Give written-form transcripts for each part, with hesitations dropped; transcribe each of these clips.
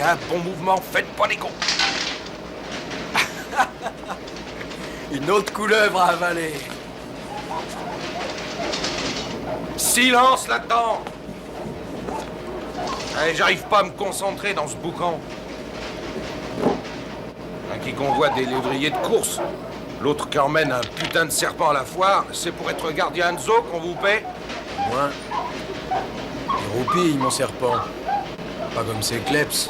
Un bon mouvement, faites pas les cons. Une autre couleuvre à avaler. Silence là-dedans. Allez, j'arrive pas à me concentrer dans ce boucan. Un qui convoite des lévriers de course, l'autre qui emmène un putain de serpent à la foire, c'est pour être gardien de zoo qu'on vous paie? Moi, il roupille, mon serpent. Pas comme ces kleps.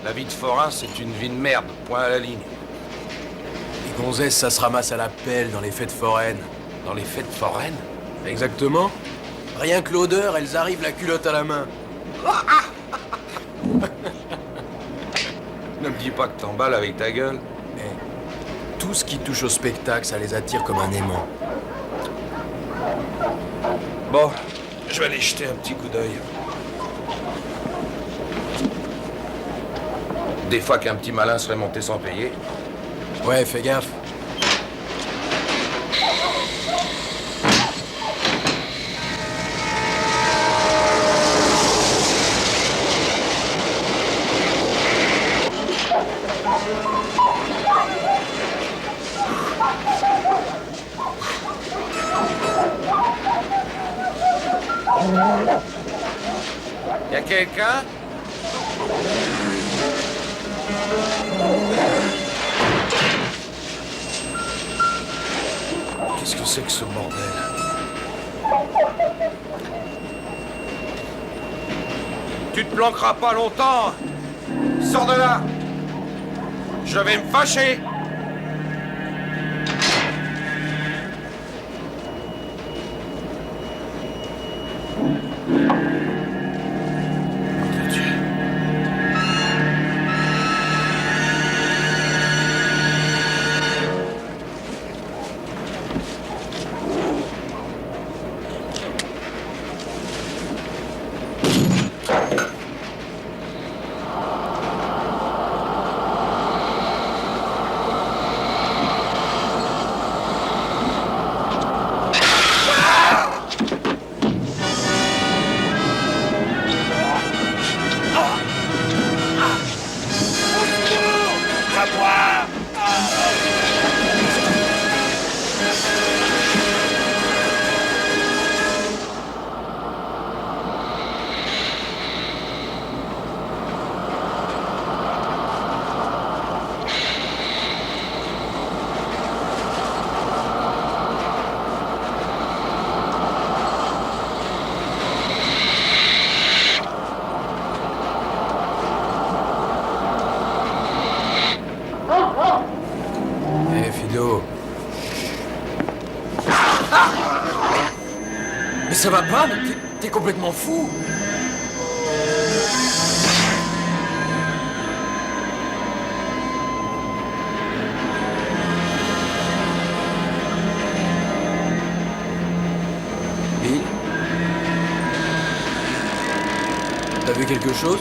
La vie de forain, c'est une vie de merde, point à la ligne. Les gonzesses, ça se ramasse à la pelle dans les fêtes foraines. Dans les fêtes foraines? Exactement. Rien que l'odeur, elles arrivent la culotte à la main. Ne me dis pas que t'emballes avec ta gueule. Mais tout ce qui touche au spectacle, ça les attire comme un aimant. Bon, je vais aller jeter un petit coup d'œil. Des fois qu'un petit malin serait monté sans payer. Ouais, fais gaffe. Y'a quelqu'un? Qu'est-ce que c'est que ce bordel? Tu te planqueras pas longtemps! Sors de là! Je vais me fâcher! Mais ça va pas? T'es complètement fou? veux quelque chose?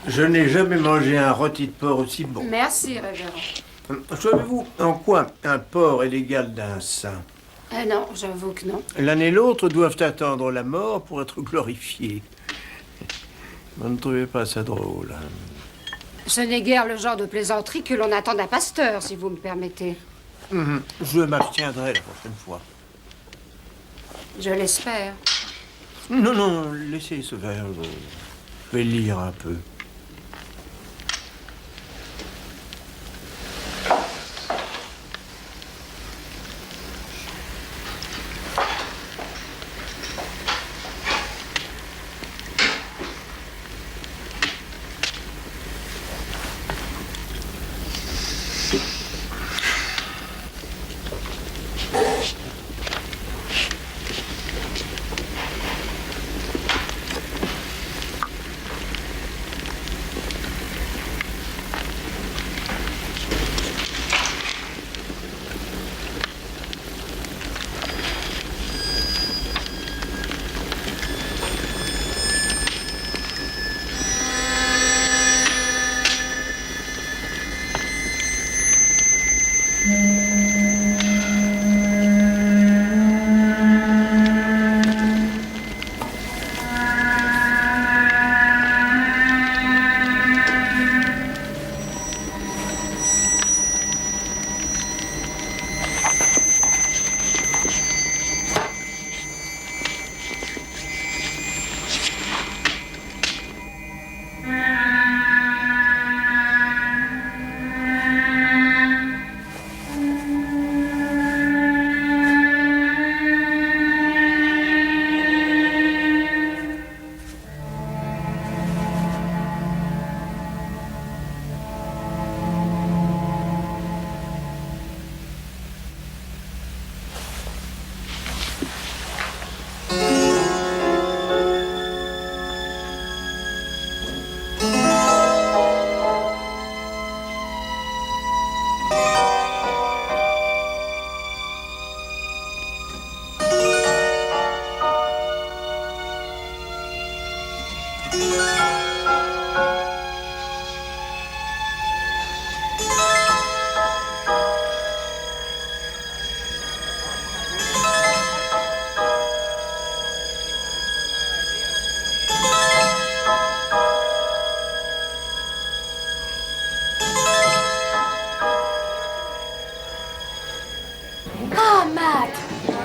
Je n'ai jamais mangé un rôti de porc aussi bon. Merci, révérend. Savez-vous en quoi un porc est l'égal d'un saint? Non, j'avoue que non. L'un et l'autre doivent attendre la mort pour être glorifiés. Vous ne trouvez pas ça drôle? Ce n'est guère le genre de plaisanterie que l'on attend d'un pasteur, si vous me permettez. Je m'abstiendrai la prochaine fois. Je l'espère. Non, non, laissez ce verre. Je vais lire un peu.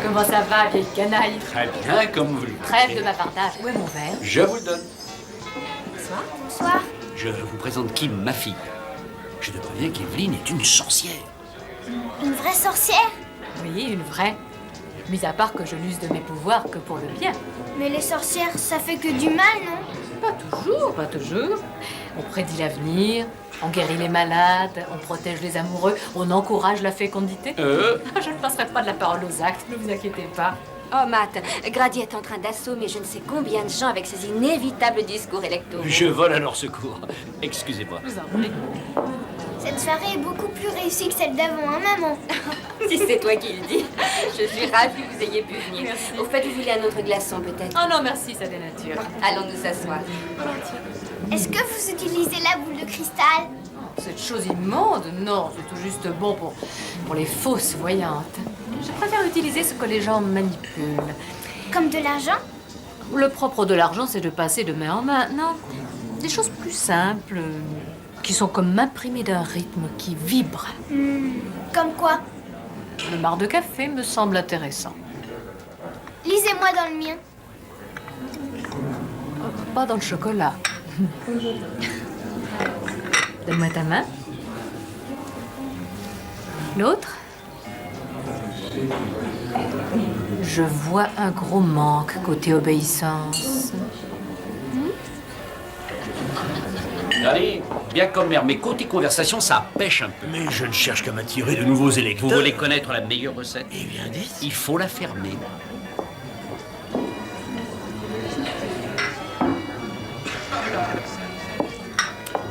Comment ça va, vieille canaille? Très bien, comme vous le Trêve de disiez. bavardage. Où est mon verre? Je vous le donne. Bonsoir. Bonsoir. Je vous présente Kim, ma fille. Je te préviens qu'Evelyne est une sorcière. Une vraie sorcière? Oui, une vraie. Mis à part que je n'use de mes pouvoirs que pour le bien. Mais les sorcières, ça fait que du mal, non? Pas toujours, pas toujours. On prédit l'avenir, on guérit les malades, on protège les amoureux, on encourage la fécondité. Je ne passerai pas de la parole aux actes, ne vous inquiétez pas. Oh, Matt, Grady est en train d'assommer je ne sais combien de gens avec ses inévitables discours électoraux. Je vole à leur secours. Excusez-moi. Je vous en prie. Cette soirée est beaucoup plus réussie que celle d'avant, hein, maman? Si c'est toi qui le dis, je suis ravie que vous ayez pu venir. Merci. Au fait, vous voulez un autre glaçon peut-être? Oh non, merci, ça dénature. Allons nous asseoir. Est-ce que vous utilisez la boule de cristal? Cette chose immonde, non, c'est tout juste bon pour les fausses voyantes. Je préfère utiliser ce que les gens manipulent. Comme de l'argent? Le propre de l'argent, c'est de passer de main en main. Non, des choses plus simples, qui sont comme imprimées d'un rythme qui vibre. Comme quoi? Le marc de café me semble intéressant. Lisez-moi dans le mien. Pas dans le chocolat. Donne-moi ta main. L'autre? Je vois un gros manque côté obéissance. Allez, bien comme mère, mais côté conversation, ça pêche un peu. Mais je ne cherche qu'à m'attirer de nouveaux électeurs. Vous voulez connaître la meilleure recette? Eh bien, dites. Il faut la fermer.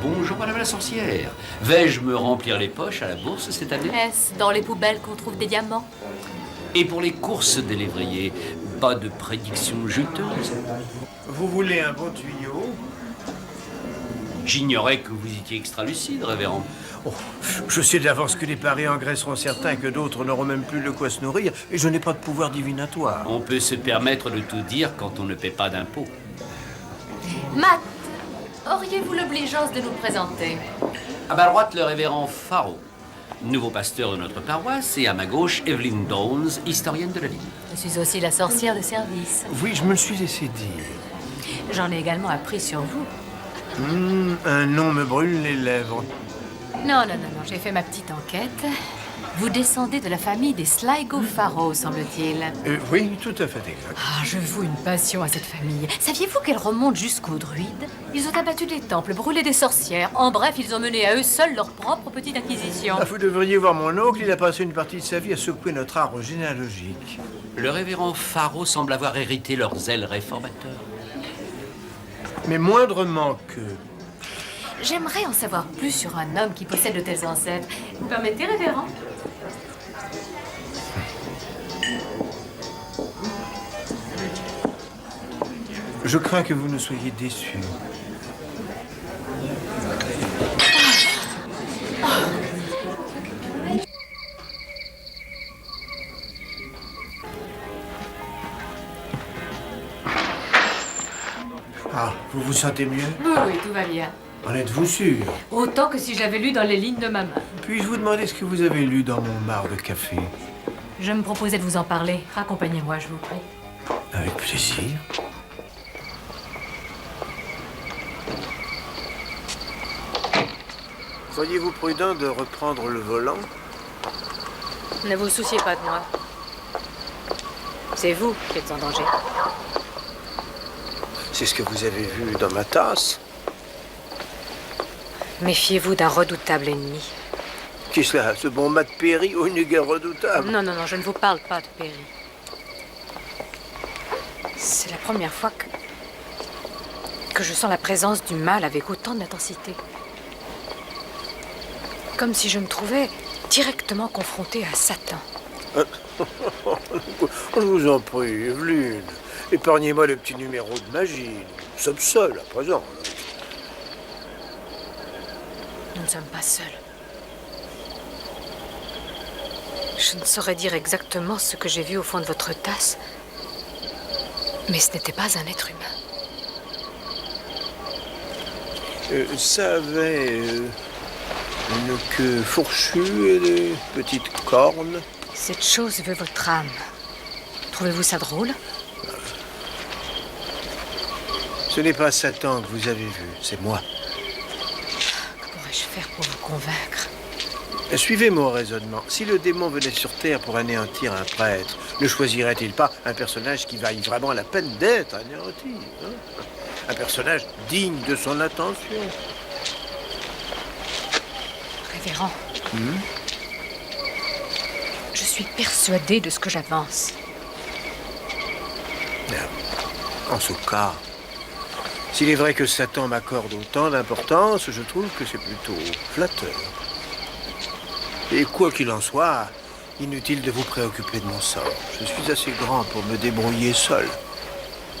Bonjour, madame la sorcière. Vais-je me remplir les poches à la bourse cette année? Est-ce dans les poubelles qu'on trouve des diamants? Et pour les courses des lévriers, pas de prédictions juteuses? Vous voulez un bon tuyau? J'ignorais que vous étiez extra-lucide, révérend. Oh, je sais d'avance que les paris engraisseront certains, que d'autres n'auront même plus de quoi se nourrir, et je n'ai pas de pouvoir divinatoire. On peut se permettre de tout dire quand on ne paie pas d'impôts. Matt, auriez-vous l'obligeance de nous présenter? À ma droite, le révérend Faro, nouveau pasteur de notre paroisse, et à ma gauche, Evelyn Downes, historienne de la ville. Je suis aussi la sorcière de service. Oui, je me le suis laissé dire. J'en ai également appris sur vous. Un nom me brûle les lèvres. Non, j'ai fait ma petite enquête. Vous descendez de la famille des Sligo Faro, semble-t-il. Oui, tout à fait exact. Ah, je voue une passion à cette famille. Saviez-vous qu'elle remonte jusqu'aux druides? Ils ont abattu des temples, brûlé des sorcières. En bref, ils ont mené à eux seuls leur propre petite inquisition. Ah, vous devriez voir mon oncle, il a passé une partie de sa vie à secouer notre arbre généalogique. Le révérend Faro semble avoir hérité leurs ailes réformateurs. Mais moindrement que... J'aimerais en savoir plus sur un homme qui possède de tels ancêtres. Vous permettez, révérend? Je crains que vous ne soyez déçus. Ah, vous vous sentez mieux? Oui, tout va bien. En êtes-vous sûr? Autant que si j'avais lu dans les lignes de ma main. Puis-je vous demander ce que vous avez lu dans mon marc de café? Je me proposais de vous en parler. Accompagnez-moi, je vous prie. Avec plaisir. Seriez-vous prudent de reprendre le volant? Ne vous souciez pas de moi. C'est vous qui êtes en danger. C'est ce que vous avez vu dans ma tasse. Méfiez-vous d'un redoutable ennemi. Qui est cela? Ce bon Matt Perry au nuguet redoutable? Non, je ne vous parle pas de Perry. C'est la première fois que je sens la présence du mal avec autant d'intensité. Comme si je me trouvais directement confrontée à Satan. Je vous en prie, Evelyne. Épargnez-moi le petit numéro de magie. Nous sommes seuls à présent. Nous ne sommes pas seuls. Je ne saurais dire exactement ce que j'ai vu au fond de votre tasse, mais ce n'était pas un être humain. Ça avait une queue fourchue et des petites cornes. Cette chose veut votre âme. Trouvez-vous ça drôle? Ce n'est pas Satan que vous avez vu, c'est moi. Que pourrais-je faire pour vous convaincre? Suivez mon raisonnement. Si le démon venait sur Terre pour anéantir un prêtre, ne choisirait-il pas un personnage qui vaille vraiment la peine d'être anéanti, hein? Un personnage digne de son attention. Révérend, je suis persuadée de ce que j'avance. En ce cas, s'il est vrai que Satan m'accorde autant d'importance, je trouve que c'est plutôt flatteur. Et quoi qu'il en soit, inutile de vous préoccuper de mon sort. Je suis assez grand pour me débrouiller seul.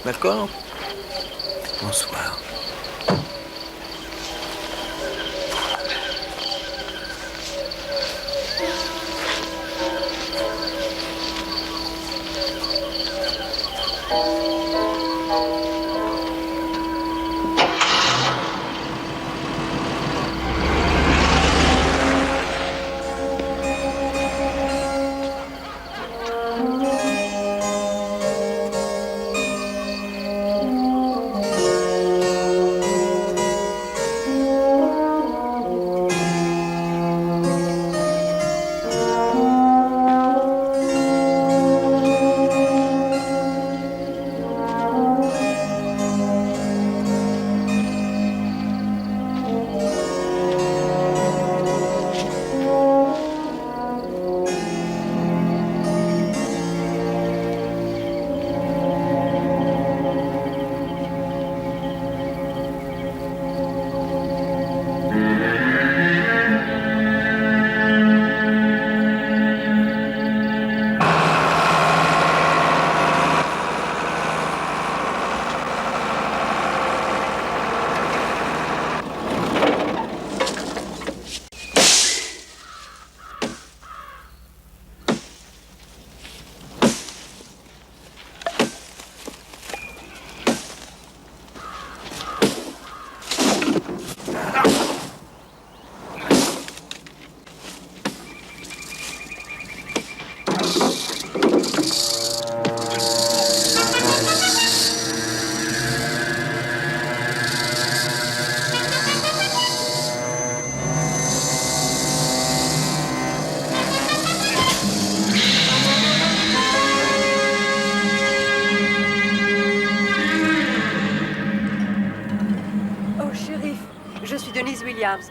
D'accord? Bonsoir.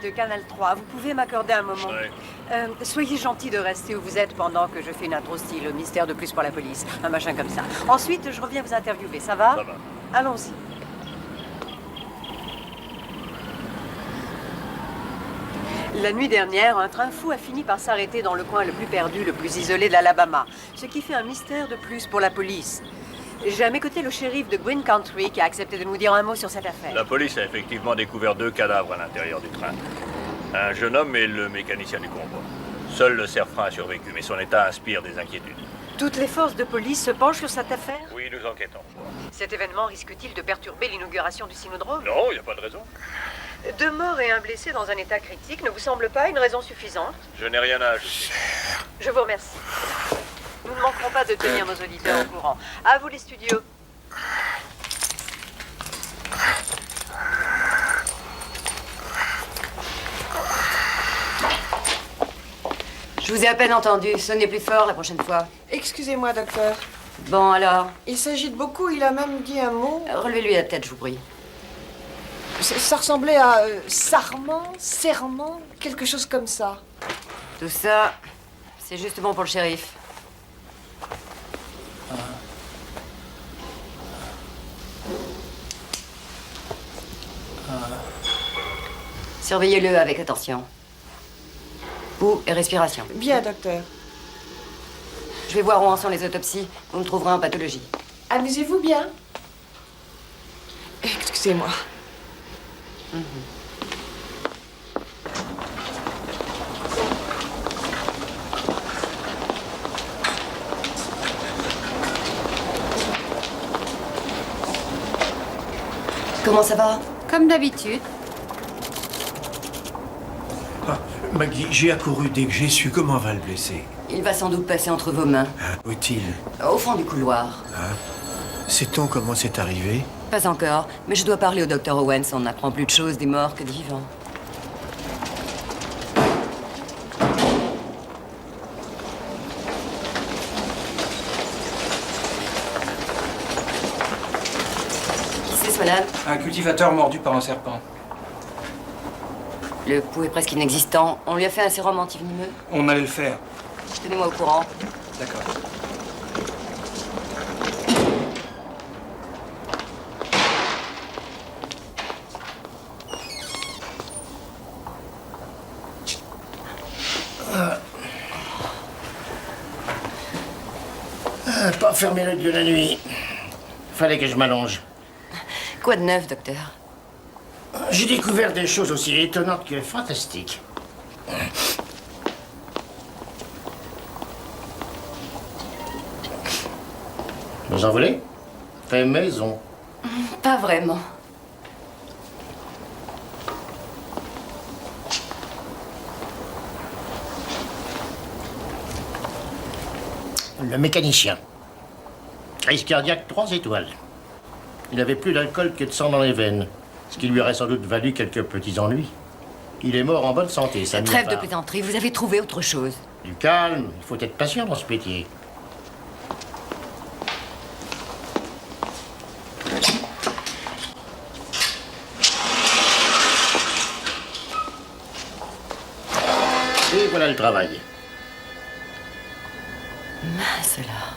De Canal 3. Vous pouvez m'accorder un moment? Soyez gentil de rester où vous êtes pendant que je fais une intro style mystère de plus pour la police. Un machin comme ça. Ensuite, je reviens vous interviewer. Ça va? Ça va. Allons-y. La nuit dernière, un train fou a fini par s'arrêter dans le coin le plus perdu, le plus isolé de l'Alabama. Ce qui fait un mystère de plus pour la police. J'ai à mes côtés le shérif de Green Country qui a accepté de nous dire un mot sur cette affaire. La police a effectivement découvert 2 cadavres à l'intérieur du train. Un jeune homme et le mécanicien du convoi. Seul le serre-frein a survécu, mais son état inspire des inquiétudes. Toutes les forces de police se penchent sur cette affaire? Oui, nous enquêtons. Cet événement risque-t-il de perturber l'inauguration du Cynodrome? Non, il n'y a pas de raison. 2 morts et un blessé dans un état critique ne vous semble pas une raison suffisante? Je n'ai rien à ajouter. Je vous remercie. Nous ne manquerons pas de tenir nos auditeurs au courant. À vous les studios. Je vous ai à peine entendu. Sonnez plus fort la prochaine fois. Excusez-moi, docteur. Bon, alors? Il s'agit de beaucoup, il a même dit un mot. Relevez-lui la tête, je vous prie. Ça ressemblait à sarment, serment, quelque chose comme ça. Tout ça, c'est juste bon pour le shérif. Surveillez-le avec attention. Pouls et respiration. Bien, docteur. Je vais voir où en sont les autopsies. Vous me trouverez en pathologie. Amusez-vous bien. Excusez-moi. Comment ça va? Comme d'habitude. Maggie, j'ai accouru dès que j'ai su comment va le blessé. Il va sans doute passer entre vos mains. Où est-il? Au fond du couloir. Sait-on comment c'est arrivé? Pas encore, mais je dois parler au docteur Owens. On apprend plus de choses des morts que des vivants. Qui c'est ce malade? Un cultivateur mordu par un serpent. Le pouls est presque inexistant. On lui a fait un sérum antivenimeux? On allait le faire. Tenez-moi au courant. D'accord. pas fermer l'œil de la nuit. Fallait que je m'allonge. Quoi de neuf, docteur? J'ai découvert des choses aussi étonnantes que fantastiques. Vous en voulez? Fait maison. Pas vraiment. Le mécanicien. Crise cardiaque 3 étoiles. Il avait plus d'alcool que de sang dans les veines, ce qui lui aurait sans doute valu quelques petits ennuis. Il est mort en bonne santé, ça n'y a Trêve pas. de plaisanterie, vous avez trouvé autre chose. Du calme, il faut être patient dans ce métier. Et voilà le travail. Mince alors.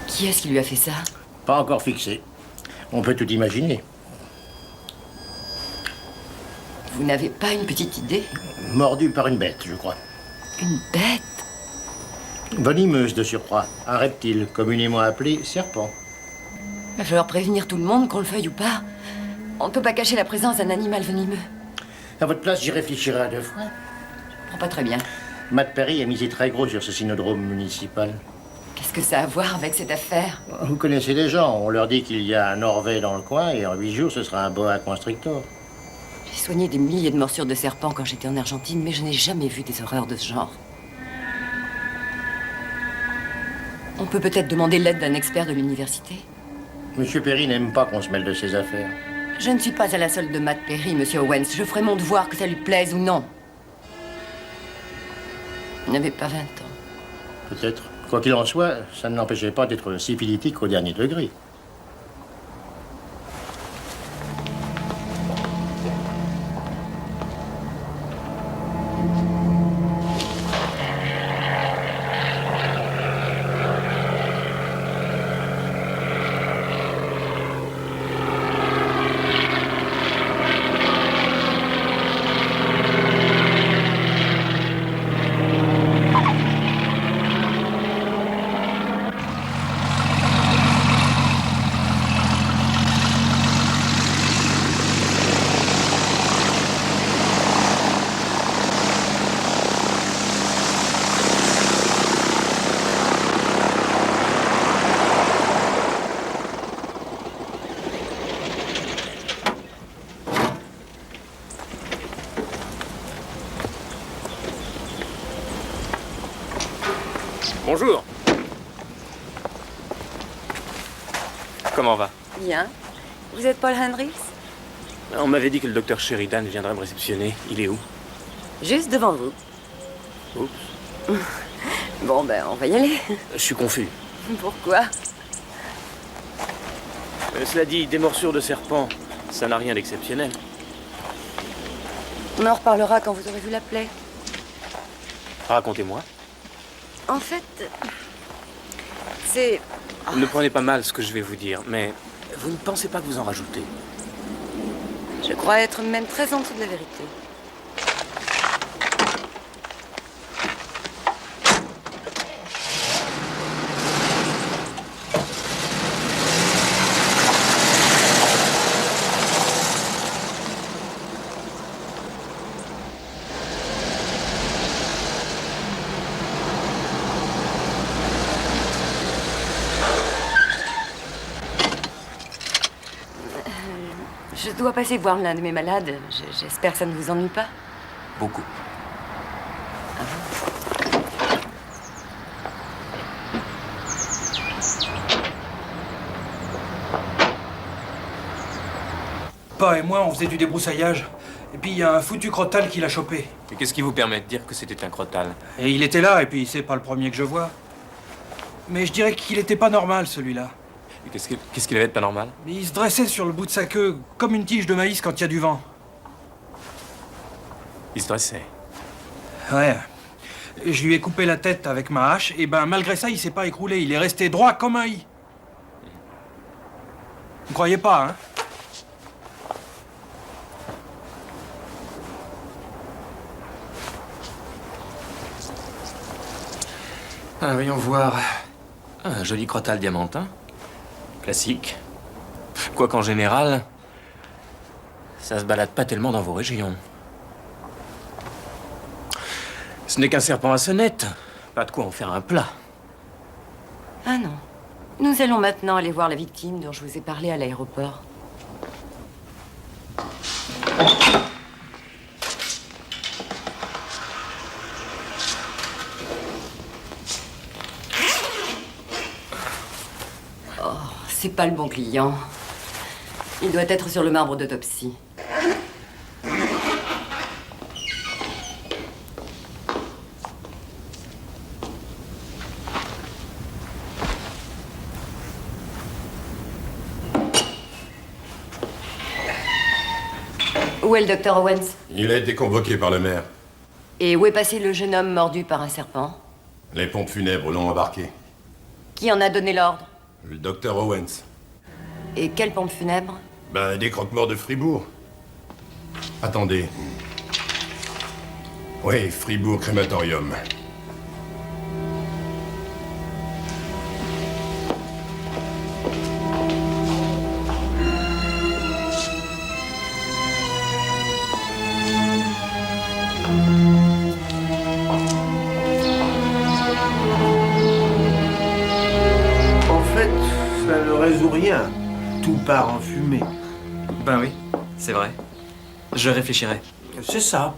Qui est-ce qui lui a fait ça? Pas encore fixé. On peut tout imaginer. Vous n'avez pas une petite idée? Mordu par une bête, je crois. Une bête? Venimeuse de surcroît. Un reptile, communément appelé serpent. Il va falloir prévenir tout le monde, qu'on le veuille ou pas. On ne peut pas cacher la présence d'un animal venimeux. À votre place, j'y réfléchirai à 2 fois. Je comprends pas très bien. Matt Perry a misé très gros sur ce synodrome municipal. Qu'est-ce que ça a à voir avec cette affaire? Vous connaissez les gens. On leur dit qu'il y a un Norvège dans le coin et en 8 jours, ce sera un boa constrictor. J'ai soigné des milliers de morsures de serpents quand j'étais en Argentine, mais je n'ai jamais vu des horreurs de ce genre. On peut peut-être demander l'aide d'un expert de l'université. Monsieur Perry n'aime pas qu'on se mêle de ses affaires. Je ne suis pas à la solde de Matt Perry, monsieur Owens. Je ferai mon devoir, que ça lui plaise ou non. Vous n'avez pas 20 ans. Peut-être. Quoi qu'il en soit, ça ne l'empêchait pas d'être syphilitique au dernier degré. Bonjour. Comment va? Bien. Vous êtes Paul Hendricks? On m'avait dit que le docteur Sheridan viendrait me réceptionner. Il est où? Juste devant vous. Oups. Bon, ben, on va y aller. Je suis confus. Pourquoi? Cela dit, des morsures de serpent, ça n'a rien d'exceptionnel. On en reparlera quand vous aurez vu la plaie. Racontez-moi. En fait, c'est... Ne prenez pas mal ce que je vais vous dire, mais vous ne pensez pas que vous en rajoutez? Je crois être même très en dessous de la vérité. Je dois passer voir l'un de mes malades. J'espère que ça ne vous ennuie pas. Beaucoup. Pa et moi, on faisait du débroussaillage. Et puis il y a un foutu crottal qui l'a chopé. Et qu'est-ce qui vous permet de dire que c'était un crottal? Et il était là, et puis c'est pas le premier que je vois. Mais je dirais qu'il était pas normal, celui-là. Et qu'est-ce qu'il avait de pas normal? Mais il se dressait sur le bout de sa queue, comme une tige de maïs quand il y a du vent. Il se dressait. Ouais. Et je lui ai coupé la tête avec ma hache, et ben malgré ça, il s'est pas écroulé. Il est resté droit comme un i. Vous croyez pas, hein? Ah, voyons voir. Un joli crottal diamantin. Classique. Quoi qu'en général, ça se balade pas tellement dans vos régions. Ce n'est qu'un serpent à sonnette. Pas de quoi en faire un plat. Ah non. Nous allons maintenant aller voir la victime dont je vous ai parlé à l'aéroport. Oh, c'est pas le bon client. Il doit être sur le marbre d'autopsie. Où est le docteur Owens? Il a été convoqué par le maire. Et où est passé le jeune homme mordu par un serpent? Les pompes funèbres l'ont embarqué. Qui en a donné l'ordre? Le docteur Owens. Et quelle pompe funèbre? Ben, des croque-morts de Fribourg. Attendez. Oui, Fribourg Crématorium. Rien. Tout part en fumée. Ben oui, c'est vrai. Je réfléchirai. C'est ça.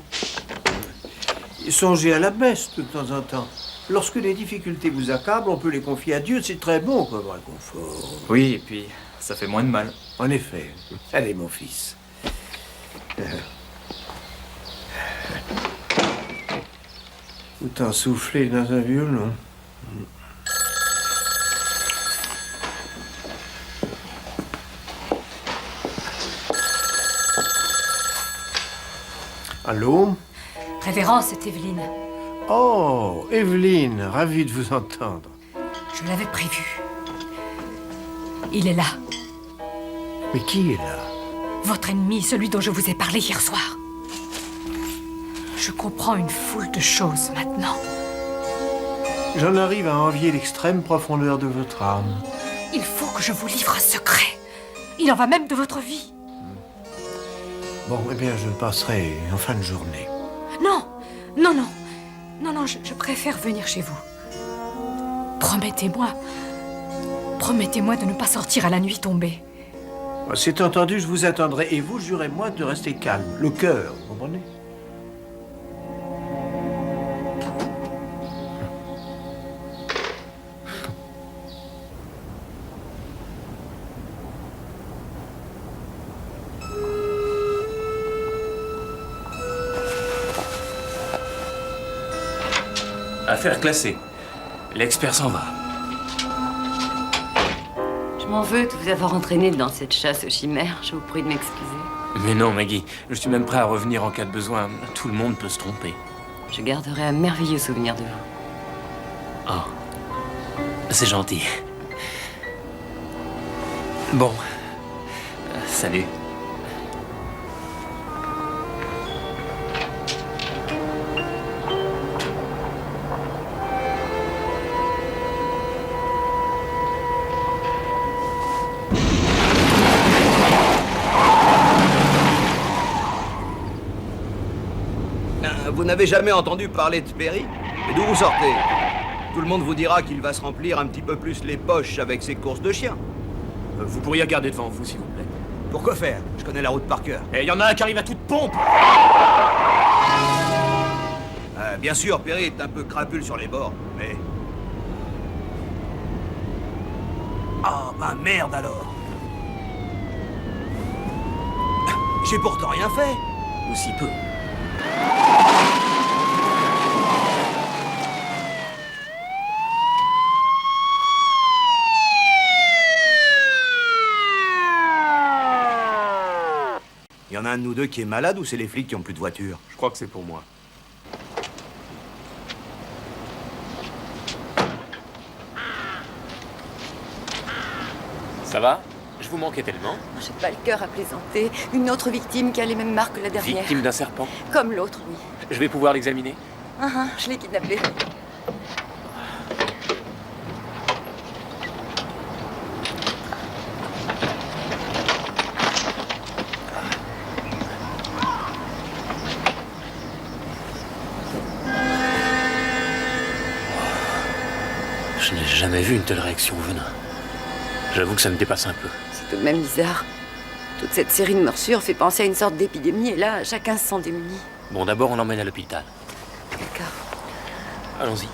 Songez à la messe de temps en temps. Lorsque les difficultés vous accablent, on peut les confier à Dieu. C'est très bon comme réconfort. Oui, et puis ça fait moins de mal. En effet. Allez, mon fils. Autant souffler dans un violon. Allô? Révérence, c'est Evelyne. Oh, Evelyne, ravie de vous entendre. Je l'avais prévu. Il est là. Mais qui est là? Votre ennemi, celui dont je vous ai parlé hier soir. Je comprends une foule de choses maintenant. J'en arrive à envier l'extrême profondeur de votre âme. Il faut que je vous livre un secret. Il en va même de votre vie. Bon, eh bien, je passerai en fin de journée. Non, non, non. Non, non, je préfère venir chez vous. Promettez-moi. Promettez-moi de ne pas sortir à la nuit tombée. C'est entendu, je vous attendrai. Et vous, jurez-moi de rester calme. Le cœur, vous comprenez? Affaire classée. L'expert s'en va. Je m'en veux de vous avoir entraîné dans cette chasse aux chimères. Je vous prie de m'excuser. Mais non, Maggie. Je suis même prêt à revenir en cas de besoin. Tout le monde peut se tromper. Je garderai un merveilleux souvenir de vous. Oh. C'est gentil. Bon. Salut. Vous n'avez jamais entendu parler de Perry? Et d'où vous sortez? Tout le monde vous dira qu'il va se remplir un petit peu plus les poches avec ses courses de chiens. Vous pourriez regarder devant vous, s'il vous plaît. Pourquoi faire? Je connais la route par cœur. Et il y en a un qui arrive à toute pompe! Bien sûr, Perry est un peu crapule sur les bords, mais... Ah, bah merde alors! J'ai pourtant rien fait! Ou si peu. Il y en a un de nous deux qui est malade ou c'est les flics qui ont plus de voiture? Je crois que c'est pour moi. Ça va? Je vous manquais tellement. J'ai pas le cœur à plaisanter. Une autre victime qui a les mêmes marques que la dernière. Victime d'un serpent? Comme l'autre, oui. Je vais pouvoir l'examiner? Je l'ai kidnappé. jamais vu une telle réaction au venin. J'avoue que ça me dépasse un peu. C'est tout de même bizarre. Toute cette série de morsures fait penser à une sorte d'épidémie, et là, chacun se sent démuni. Bon, d'abord, on l'emmène à l'hôpital. D'accord. Allons-y.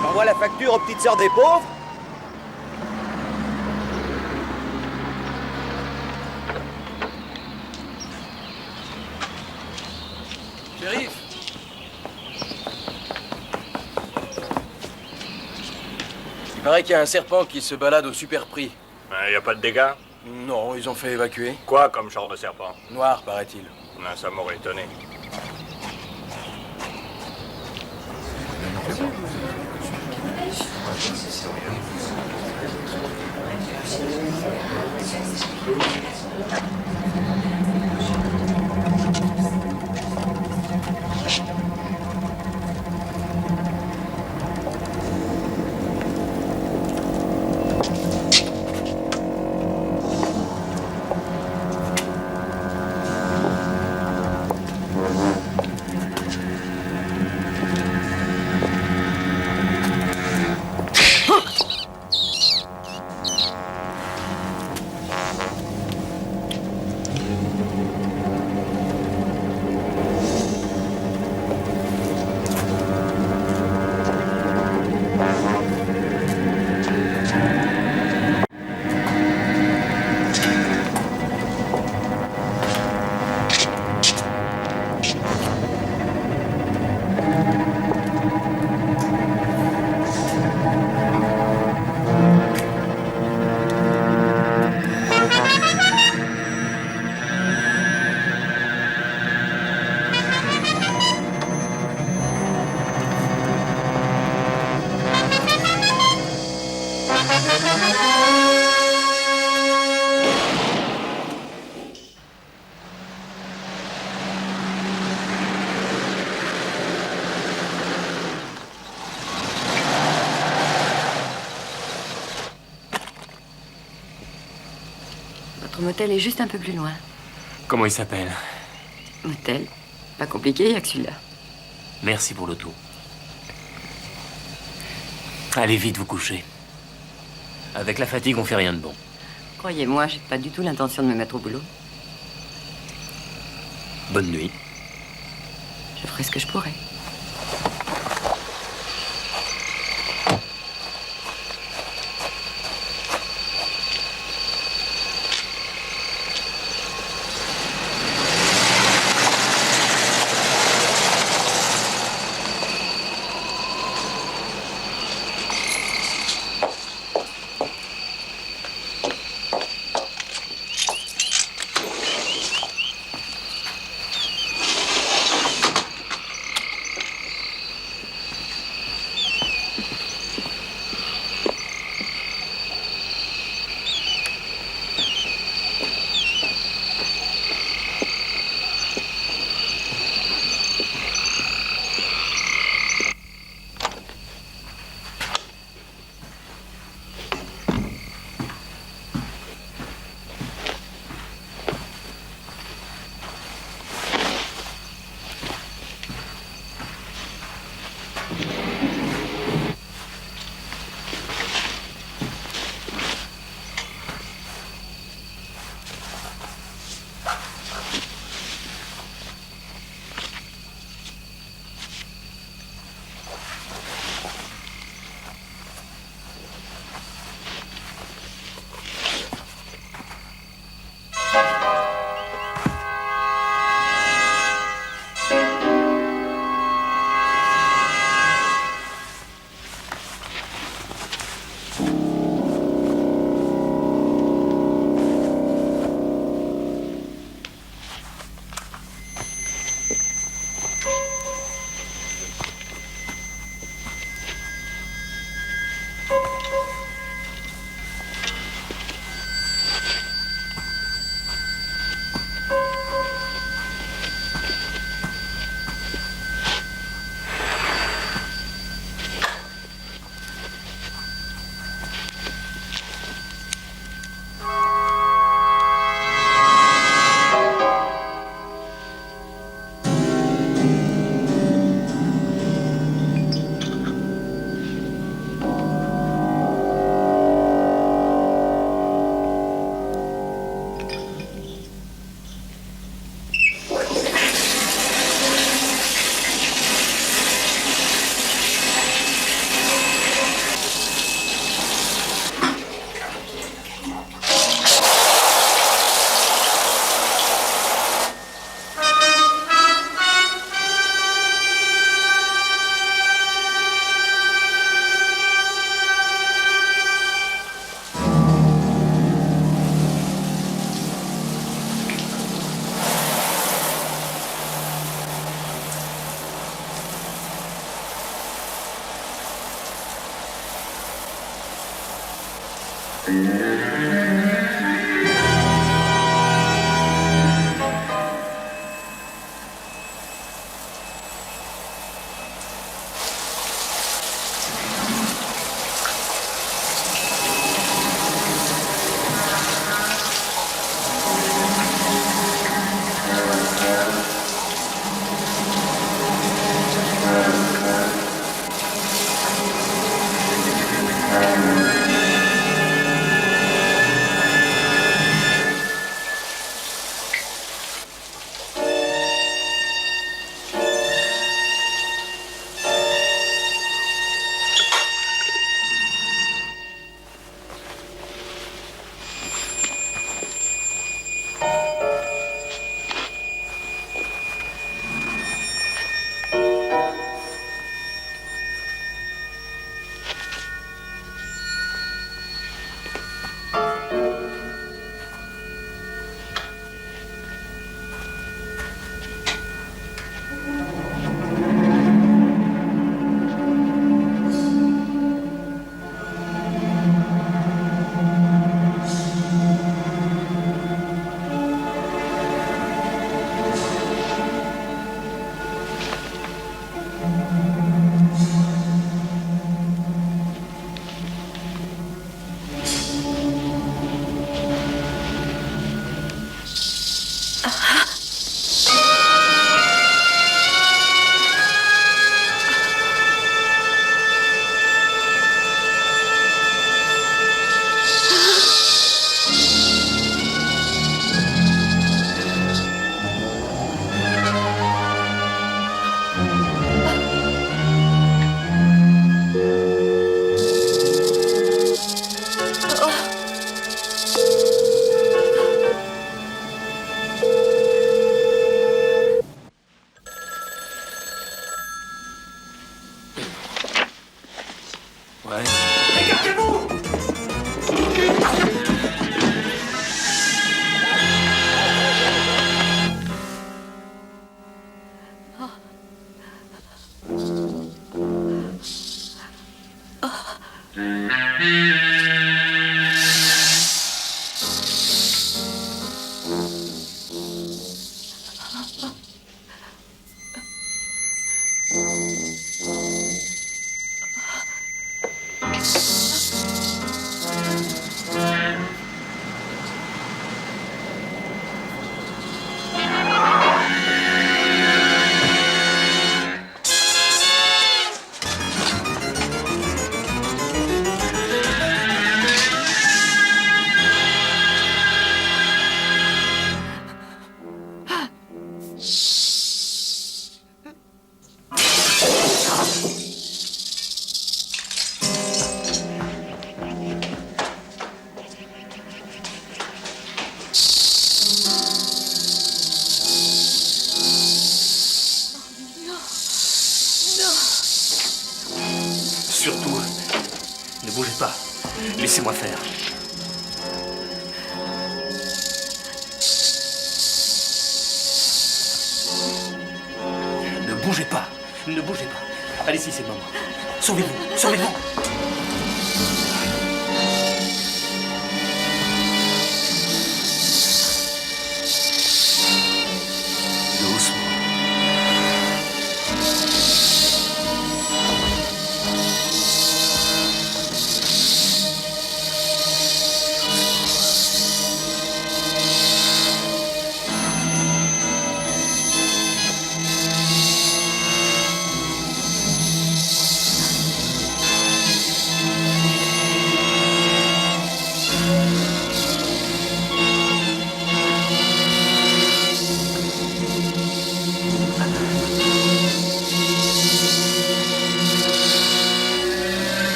J'envoie la facture aux petites sœurs des pauvres. Shérif! Il paraît qu'il y a un serpent qui se balade au super prix. Il n'y a pas de dégâts? Non, ils ont fait évacuer. Quoi comme genre de serpent? Noir, paraît-il. Ça m'aurait étonné. Votre motel est juste un peu plus loin. Comment il s'appelle? Motel? Pas compliqué, il n'y a que celui-là. Merci pour l'auto. Allez vite vous coucher. Avec la fatigue, on fait rien de bon. Croyez-moi, j'ai pas du tout l'intention de me mettre au boulot. Bonne nuit. Je ferai ce que je pourrai. Surtout, ne bougez pas. Laissez-moi faire. Ne bougez pas. Ne bougez pas. Allez-y, c'est le moment. Sauvez-vous. Sauvez-vous.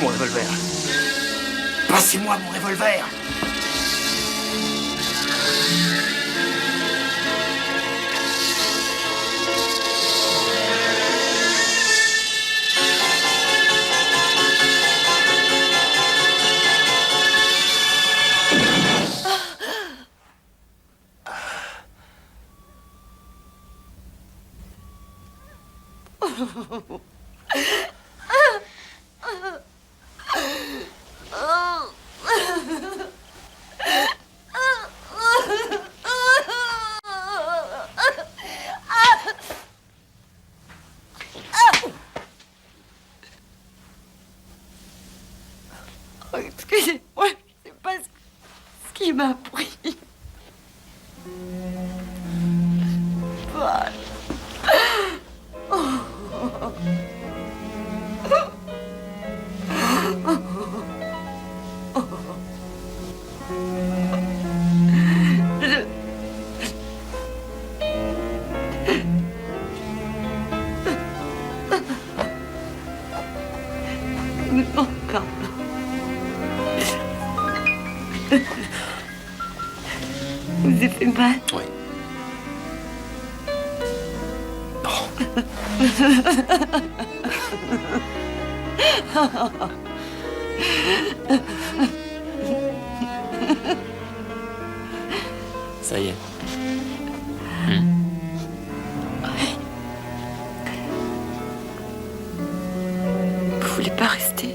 Mon revolver. Passez-moi mon revolver. Excusez-moi, je sais pas ce qui m'a pris. Paul. Pardon. Vous avez fait mal? Oui. Ça y est. Vous voulez pas rester?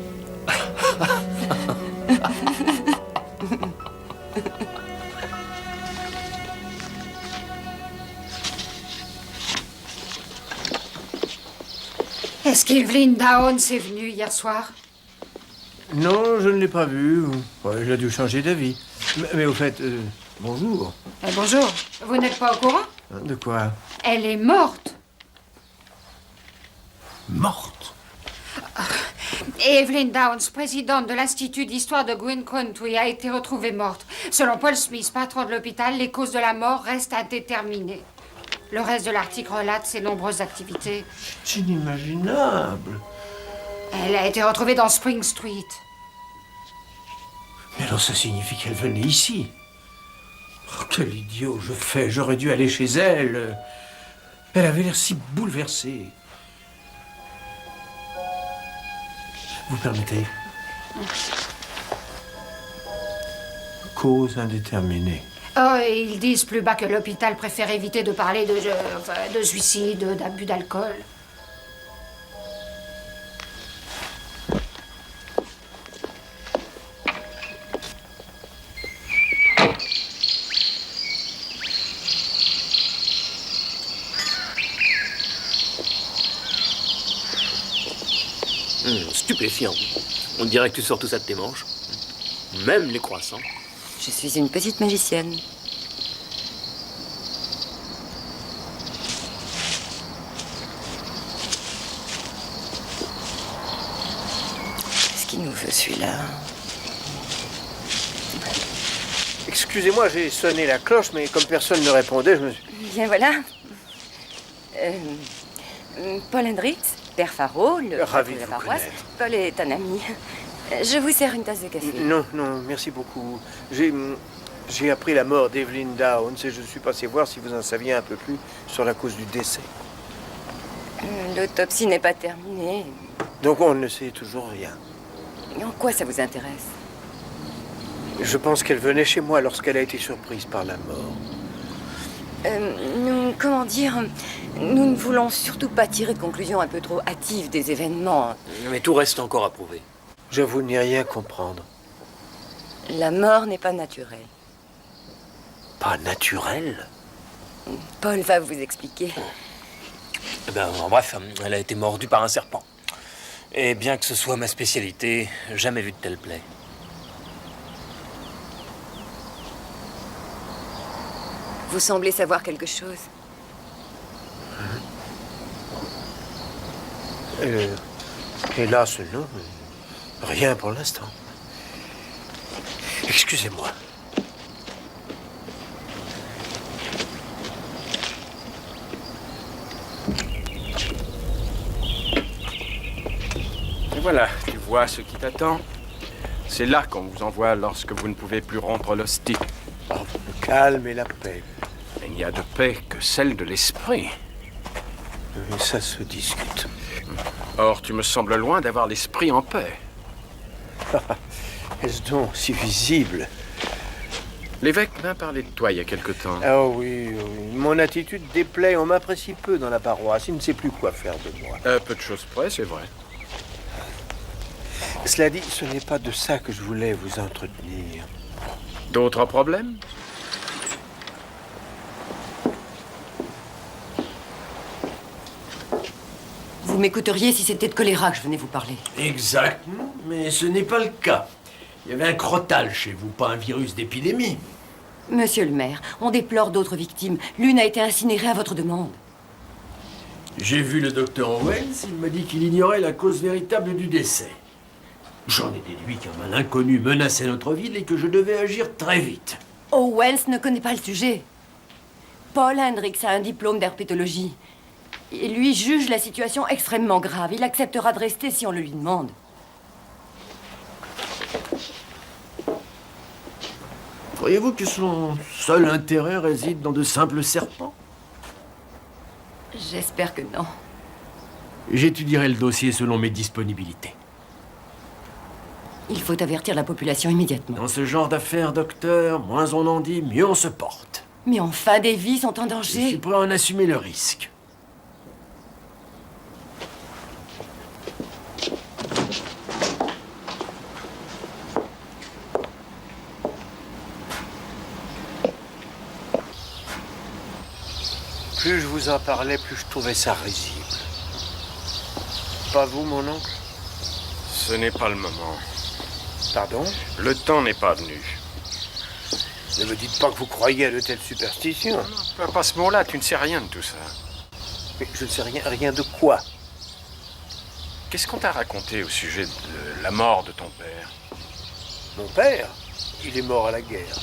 Est-ce qu'Evelyn Downs est venue hier soir? Non, je ne l'ai pas vue. Ouais, il a dû changer d'avis. Mais au fait, bonjour. Bonjour. Vous n'êtes pas au courant? De quoi? Elle est morte. Morte? Evelyn Downs, présidente de l'Institut d'histoire de Green Country, a été retrouvée morte. Selon Paul Smith, patron de l'hôpital, les causes de la mort restent indéterminées. Le reste de l'article relate ses nombreuses activités. C'est inimaginable. Elle a été retrouvée dans Spring Street. Mais alors ça signifie qu'elle venait ici. Oh, quel idiot je fais. J'aurais dû aller chez elle. Elle avait l'air si bouleversée. Vous permettez? Cause indéterminée. Oh, ils disent plus bas que l'hôpital préfère éviter de parler de suicide, d'abus d'alcool. Stupéfiant. On dirait que tu sors tout ça de tes manches. Même les croissants. Je suis une petite magicienne. Qu'est-ce qu'il nous veut, celui-là? Excusez-moi, j'ai sonné la cloche, mais comme personne ne répondait, je me suis... Bien voilà. Paul Hendricks, père Faro, le Ravi de la vous paroisse. connaître. Paul est un ami. Je vous sers une tasse de café. Non, non, merci beaucoup. J'ai appris la mort d'Evelyn Downs et je suis passé voir si vous en saviez un peu plus sur la cause du décès. L'autopsie n'est pas terminée. Donc on ne sait toujours rien. En quoi ça vous intéresse? Je pense qu'elle venait chez moi lorsqu'elle a été surprise par la mort. Comment dire? Nous ne voulons surtout pas tirer de conclusions un peu trop hâtives des événements. Mais tout reste encore à prouver. J'avoue n'y rien comprendre. La mort n'est pas naturelle. Pas naturelle? Paul va vous expliquer. Eh ben, en bref, elle a été mordue par un serpent. Et bien que ce soit ma spécialité, jamais vu de telle plaie. Vous semblez savoir quelque chose. Hélas, non. Rien pour l'instant. Excusez-moi. Et voilà, tu vois ce qui t'attend. C'est là qu'on vous envoie lorsque vous ne pouvez plus rompre l'hostie. Oh, le calme et la paix. Il n'y a de paix que celle de l'esprit. Mais ça se discute. Or, tu me sembles loin d'avoir l'esprit en paix. Est-ce donc si visible? L'évêque m'a parlé de toi il y a quelque temps. Ah oui, oui. Mon attitude déplaît. On m'apprécie peu dans la paroisse. Il ne sait plus quoi faire de moi. Peu de choses près, c'est vrai. Cela dit, ce n'est pas de ça que je voulais vous entretenir. D'autres problèmes? Vous m'écouteriez si c'était de choléra que je venais vous parler. Exact, mais ce n'est pas le cas. Il y avait un crotale chez vous, pas un virus d'épidémie. Monsieur le maire, on déplore d'autres victimes. L'une a été incinérée à votre demande. J'ai vu le docteur Owens, il m'a dit qu'il ignorait la cause véritable du décès. J'en ai déduit qu'un mal inconnu menaçait notre ville et que je devais agir très vite. Owens ne connaît pas le sujet. Paul Hendricks a un diplôme d'herpétologie. Et lui juge la situation extrêmement grave. Il acceptera de rester si on le lui demande. Croyez-vous que son seul intérêt réside dans de simples serpents? J'espère que non. J'étudierai le dossier selon mes disponibilités. Il faut avertir la population immédiatement. Dans ce genre d'affaires, docteur, moins on en dit, mieux on se porte. Mais enfin, des vies sont en danger. Je suis prêt à en assumer le risque. Plus je vous en parlais, plus je trouvais ça risible. Pas vous, mon oncle? Ce n'est pas le moment. Pardon? Le temps n'est pas venu. Ne me dites pas que vous croyez à de telles superstitions. Non, pas ce mot-là, tu ne sais rien de tout ça. Mais je ne sais rien de quoi? Qu'est-ce qu'on t'a raconté au sujet de la mort de ton père? Mon père? Il est mort à la guerre.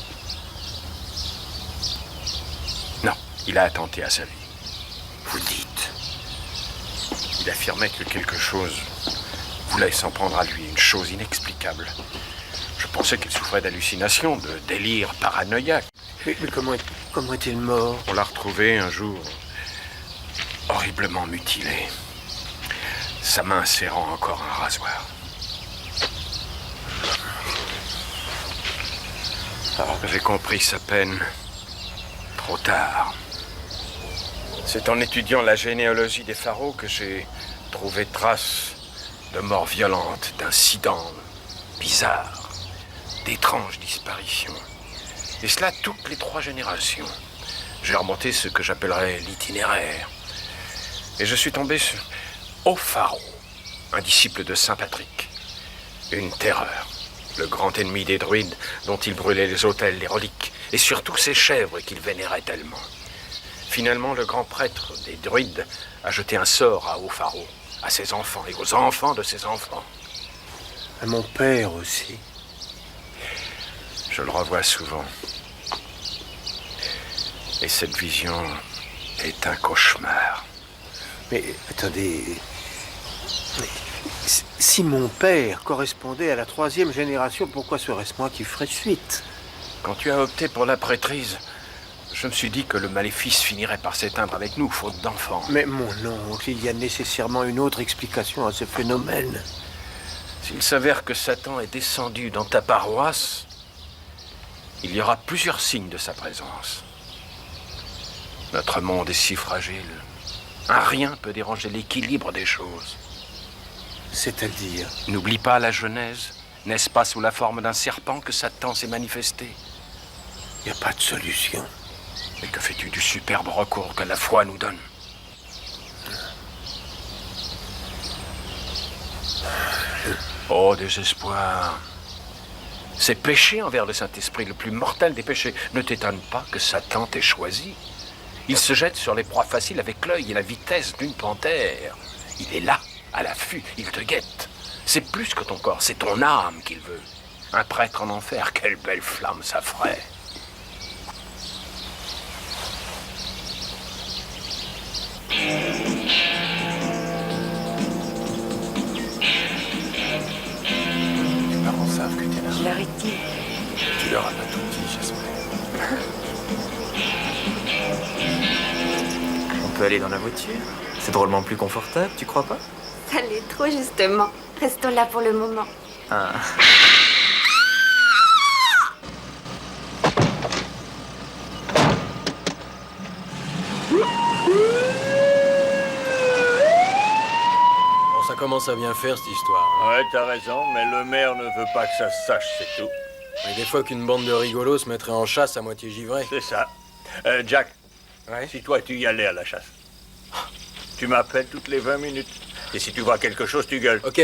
Non, il a attenté à sa vie. Vous dites? Il affirmait que quelque chose voulait s'en prendre à lui, une chose inexplicable. Je pensais qu'il souffrait d'hallucinations, de délire paranoïaque. Mais comment est-il mort? On l'a retrouvé un jour, horriblement mutilé, sa main serrant encore un rasoir. J'ai compris sa peine trop tard. C'est en étudiant la généalogie des pharaons que j'ai trouvé trace de morts violentes, d'incidents bizarres, d'étranges disparitions. Et cela toutes les 3 générations. J'ai remonté ce que j'appellerais l'itinéraire. Et je suis tombé sur Opharo, un disciple de Saint Patrick. Une terreur. Le grand ennemi des druides dont il brûlait les autels, les reliques, et surtout ces chèvres qu'il vénérait tellement. Finalement, le grand prêtre des druides a jeté un sort à Opharo, à ses enfants et aux enfants de ses enfants. À mon père aussi. Je le revois souvent. Et cette vision est un cauchemar. Mais attendez... Mais, si mon père correspondait à la 3e génération, pourquoi serait-ce moi qui ferais suite? Quand tu as opté pour la prêtrise, je me suis dit que le maléfice finirait par s'éteindre avec nous, faute d'enfants. Mais mon oncle, il y a nécessairement une autre explication à ce phénomène. S'il s'avère que Satan est descendu dans ta paroisse, il y aura plusieurs signes de sa présence. Notre monde est si fragile. Un rien peut déranger l'équilibre des choses. C'est-à-dire? N'oublie pas la Genèse. N'est-ce pas sous la forme d'un serpent que Satan s'est manifesté? Il n'y a pas de solution. Mais que fais-tu du superbe recours que la foi nous donne? Oh, désespoir. C'est péché envers le Saint-Esprit, le plus mortel des péchés. Ne t'étonne pas que Satan t'ait choisi. Il se jette sur les proies faciles avec l'œil et la vitesse d'une panthère. Il est là, à l'affût, il te guette. C'est plus que ton corps, c'est ton âme qu'il veut. Un prêtre en enfer, quelle belle flamme ça ferait. Tes parents savent que t'es là. Je l'arrête dit. Tu leur as pas tout dit, j'espère. On peut aller dans la voiture? C'est drôlement plus confortable, tu crois pas? Ça l'est trop, justement. Restons là pour le moment. Ah. commence à bien faire, cette histoire. Ouais, t'as raison, mais le maire ne veut pas que ça se sache, c'est tout. Et des fois qu'une bande de rigolos se mettrait en chasse à moitié givré. C'est ça. Jack, si toi tu y allais à la chasse, tu m'appelles toutes les 20 minutes. Et si tu vois quelque chose, tu gueules. Ok.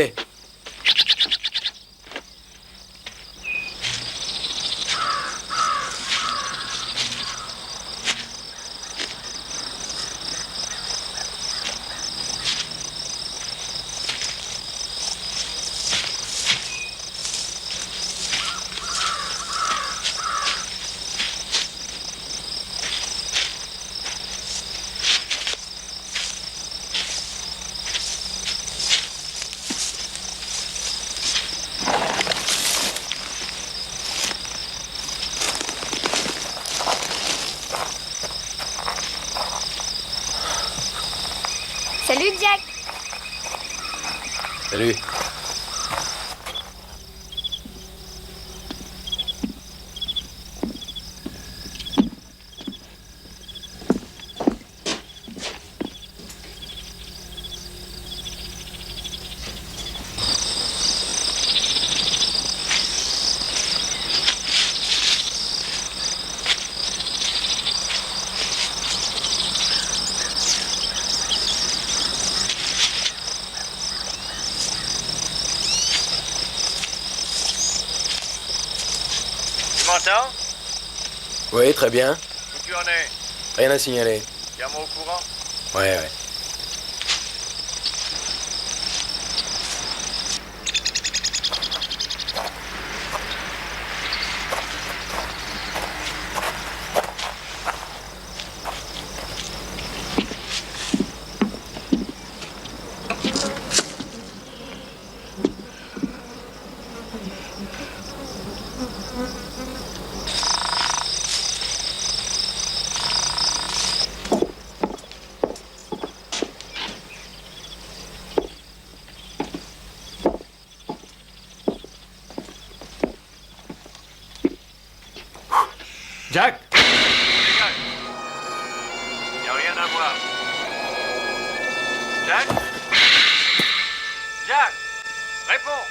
Salut Jack. Salut. Tu m'entends? Oui, très bien. Où tu en es? Rien à signaler. Tiens-moi au courant. Ouais, ouais. Jack! Dégage. Y a rien à voir. Jack? Jack! Réponds!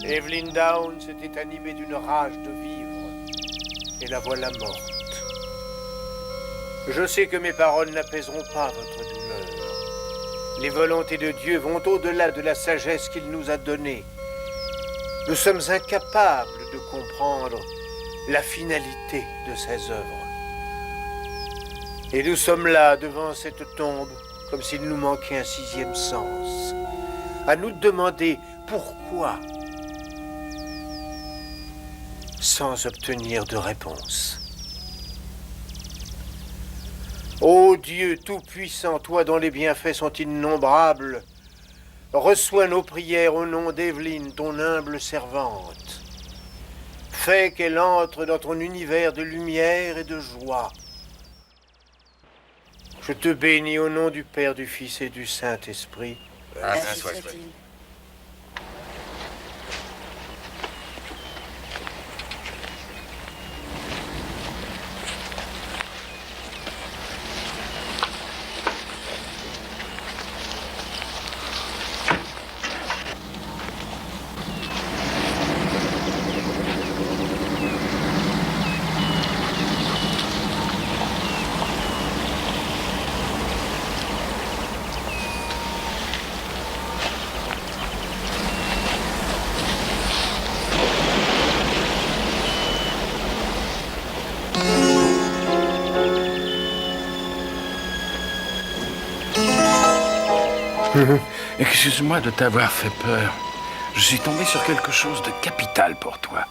Evelyn Downs était animée d'une rage de vivre, et la voilà morte. Je sais que mes paroles n'apaiseront pas votre douleur. Les volontés de Dieu vont au-delà de la sagesse qu'il nous a donnée. Nous sommes incapables de comprendre la finalité de ses œuvres. Et nous sommes là, devant cette tombe, comme s'il nous manquait un sixième sens, à nous demander pourquoi, sans obtenir de réponse. Ô Dieu Tout-Puissant, toi dont les bienfaits sont innombrables, reçois nos prières au nom d'Evelyn, ton humble servante. Fais qu'elle entre dans ton univers de lumière et de joie. Je te bénis au nom du Père, du Fils et du Saint-Esprit. Ainsi soit-il. Excuse-moi de t'avoir fait peur. Je suis tombé sur quelque chose de capital pour toi.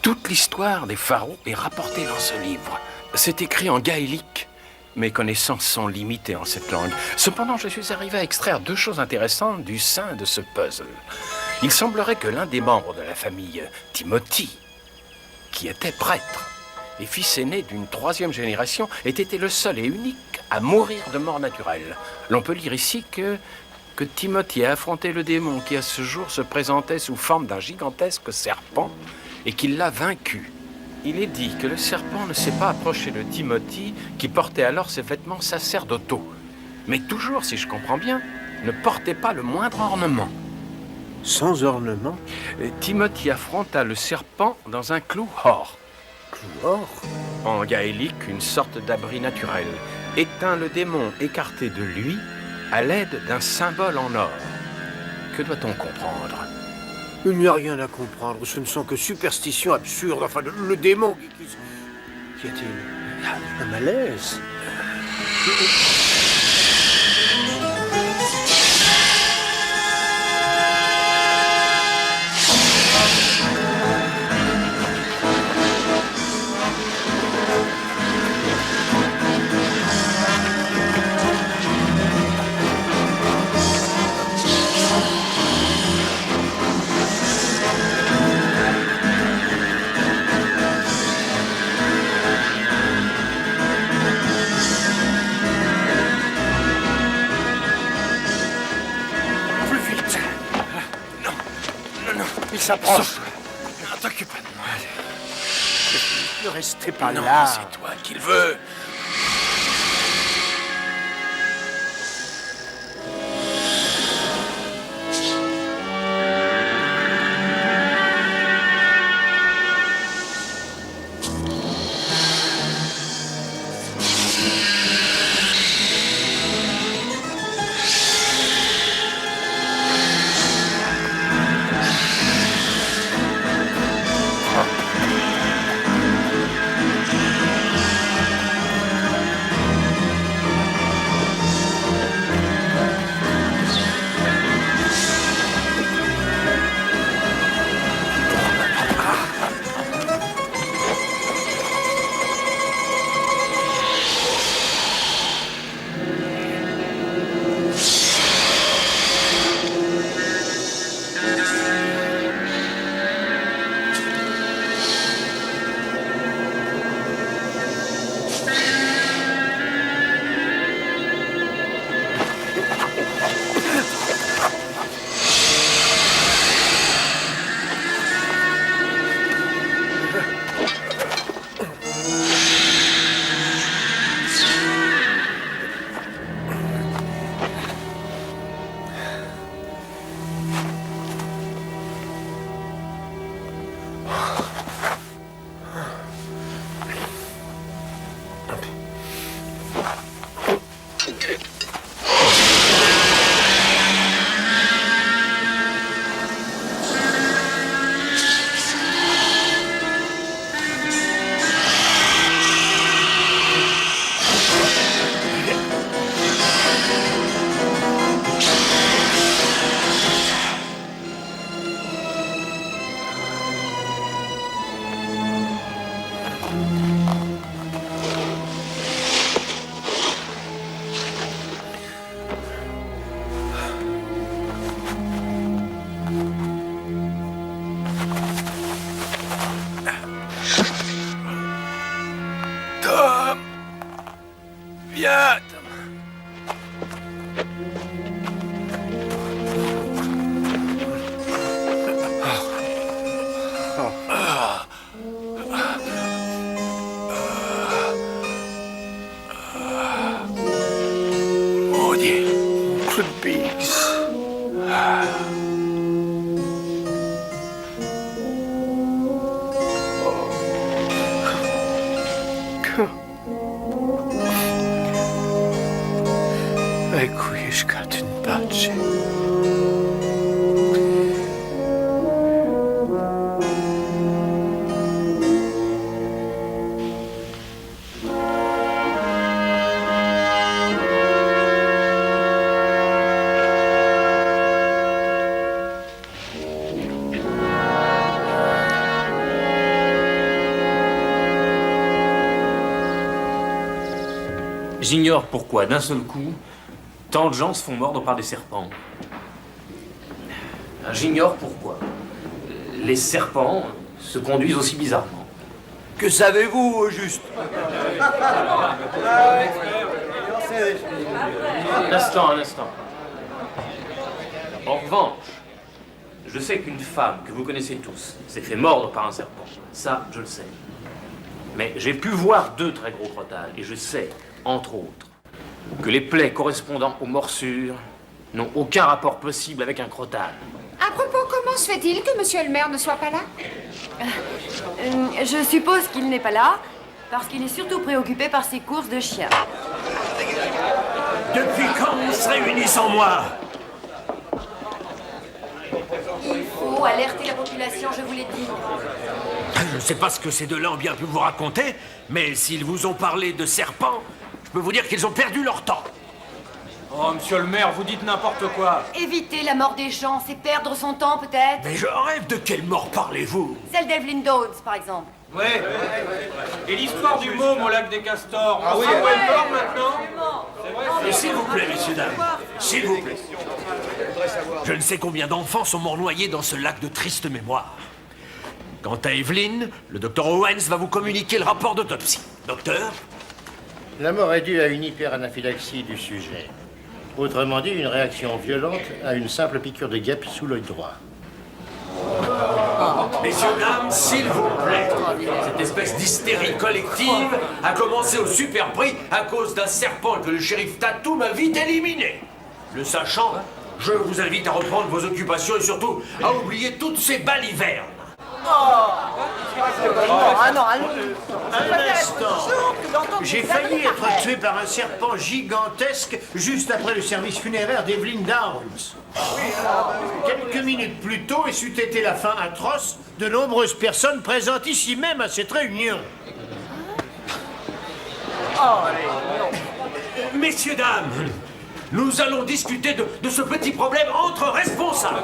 Toute l'histoire des pharaons est rapportée dans ce livre. C'est écrit en gaélique. Mes connaissances sont limitées en cette langue. Cependant, je suis arrivé à extraire 2 choses intéressantes du sein de ce puzzle. Il semblerait que l'un des membres de la famille Timothy, qui était prêtre et fils aîné d'une 3e génération, ait été le seul et unique à mourir de mort naturelle. L'on peut lire ici que Timothy a affronté le démon qui à ce jour se présentait sous forme d'un gigantesque serpent et qu'il l'a vaincu. Il est dit que le serpent ne s'est pas approché de Timothy, qui portait alors ses vêtements sacerdotaux. Mais toujours, si je comprends bien, ne portait pas le moindre ornement. Sans ornement? Timothy affronta le serpent dans un clou-hor. Clou-hor? En gaélique, une sorte d'abri naturel. Éteint le démon écarté de lui à l'aide d'un symbole en or. Que doit-on comprendre? Il n'y a rien à comprendre. Ce ne sont que superstitions absurdes. Enfin, le démon Qu'y a-t-il? Un malaise? Il s'approche. Ne t'occupe pas de moi. Ne restez pas non, là. C'est toi qu'il veut. Viens, Tom. Maudit. Oncle Biggs. Requiescat in pace. J'ignore pourquoi, d'un seul coup, tant de gens se font mordre par des serpents. J'ignore pourquoi. Les serpents se conduisent aussi bizarrement. Que savez-vous, au juste? Un instant. En revanche, je sais qu'une femme que vous connaissez tous s'est fait mordre par un serpent. Ça, je le sais. Mais j'ai pu voir 2 très gros crottales, et je sais, entre autres, que les plaies correspondant aux morsures n'ont aucun rapport possible avec un crottal. À propos, comment se fait-il que monsieur le maire ne soit pas là? Je suppose qu'il n'est pas là, parce qu'il est surtout préoccupé par ses courses de chiens. Depuis quand on se réunit sans moi? Il faut alerter la population, je vous l'ai dit. Je ne sais pas ce que ces deux-là ont bien pu vous raconter, mais s'ils vous ont parlé de serpents, je peux vous dire qu'ils ont perdu leur temps. Oh, monsieur le maire, vous dites n'importe quoi. Éviter la mort des gens, c'est perdre son temps, peut-être? Mais je rêve, de quelle mort parlez-vous? Celle d'Evelyn Downs, par exemple. Ouais. Et l'histoire du môme au lac des Castors. Ah oui, on sait où elle dort maintenant? Et s'il vous plaît, messieurs, dames, s'il vous plaît. Je ne sais combien d'enfants sont morts noyés dans ce lac de triste mémoire. Quant à Evelyn, le docteur Owens va vous communiquer le rapport d'autopsie. Docteur? La mort est due à une hyperanaphylaxie du sujet. Autrement dit, une réaction violente à une simple piqûre de guêpe sous l'œil droit. Messieurs, dames, s'il vous plaît. Cette espèce d'hystérie collective a commencé au super prix à cause d'un serpent que le shérif Tatum a vite éliminé. Le sachant, je vous invite à reprendre vos occupations et surtout à oublier toutes ces balivernes. Un instant. J'ai failli être tué par un serpent gigantesque juste après le service funéraire d'Evelyn Downs. Quelques minutes plus tôt, et c'eût été la fin atroce de nombreuses personnes présentes ici même à cette réunion. Messieurs, dames, nous allons discuter de ce petit problème entre responsables.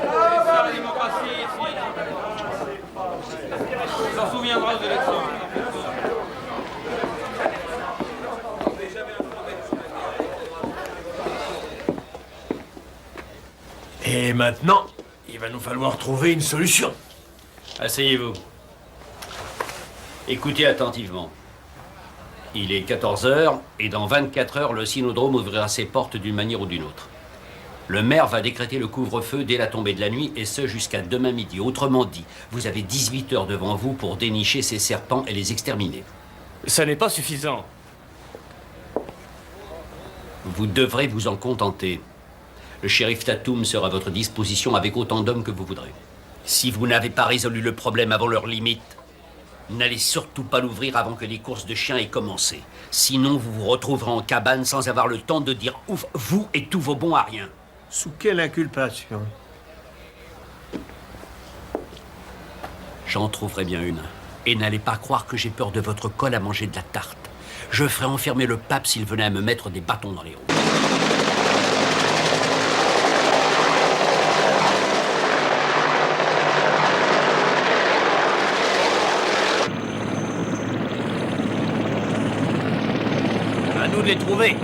La démocratie ici. On s'en souviendra de l'élection. Et maintenant, il va nous falloir trouver une solution. Asseyez-vous. Écoutez attentivement. Il est 14 heures et dans 24 heures, le cynodrome ouvrira ses portes d'une manière ou d'une autre. Le maire va décréter le couvre-feu dès la tombée de la nuit et ce jusqu'à demain midi. Autrement dit, vous avez 18 heures devant vous pour dénicher ces serpents et les exterminer. Ça n'est pas suffisant. Vous devrez vous en contenter. Le shérif Tatum sera à votre disposition avec autant d'hommes que vous voudrez. Si vous n'avez pas résolu le problème avant leur limite, n'allez surtout pas l'ouvrir avant que les courses de chiens aient commencé. Sinon, vous vous retrouverez en cabane sans avoir le temps de dire ouf, vous et tous vos bons à rien. Sous quelle inculpation? J'en trouverai bien une. Et n'allez pas croire que j'ai peur de votre colle à manger de la tarte. Je ferai enfermer le pape s'il venait à me mettre des bâtons dans les roues. À nous de les trouver.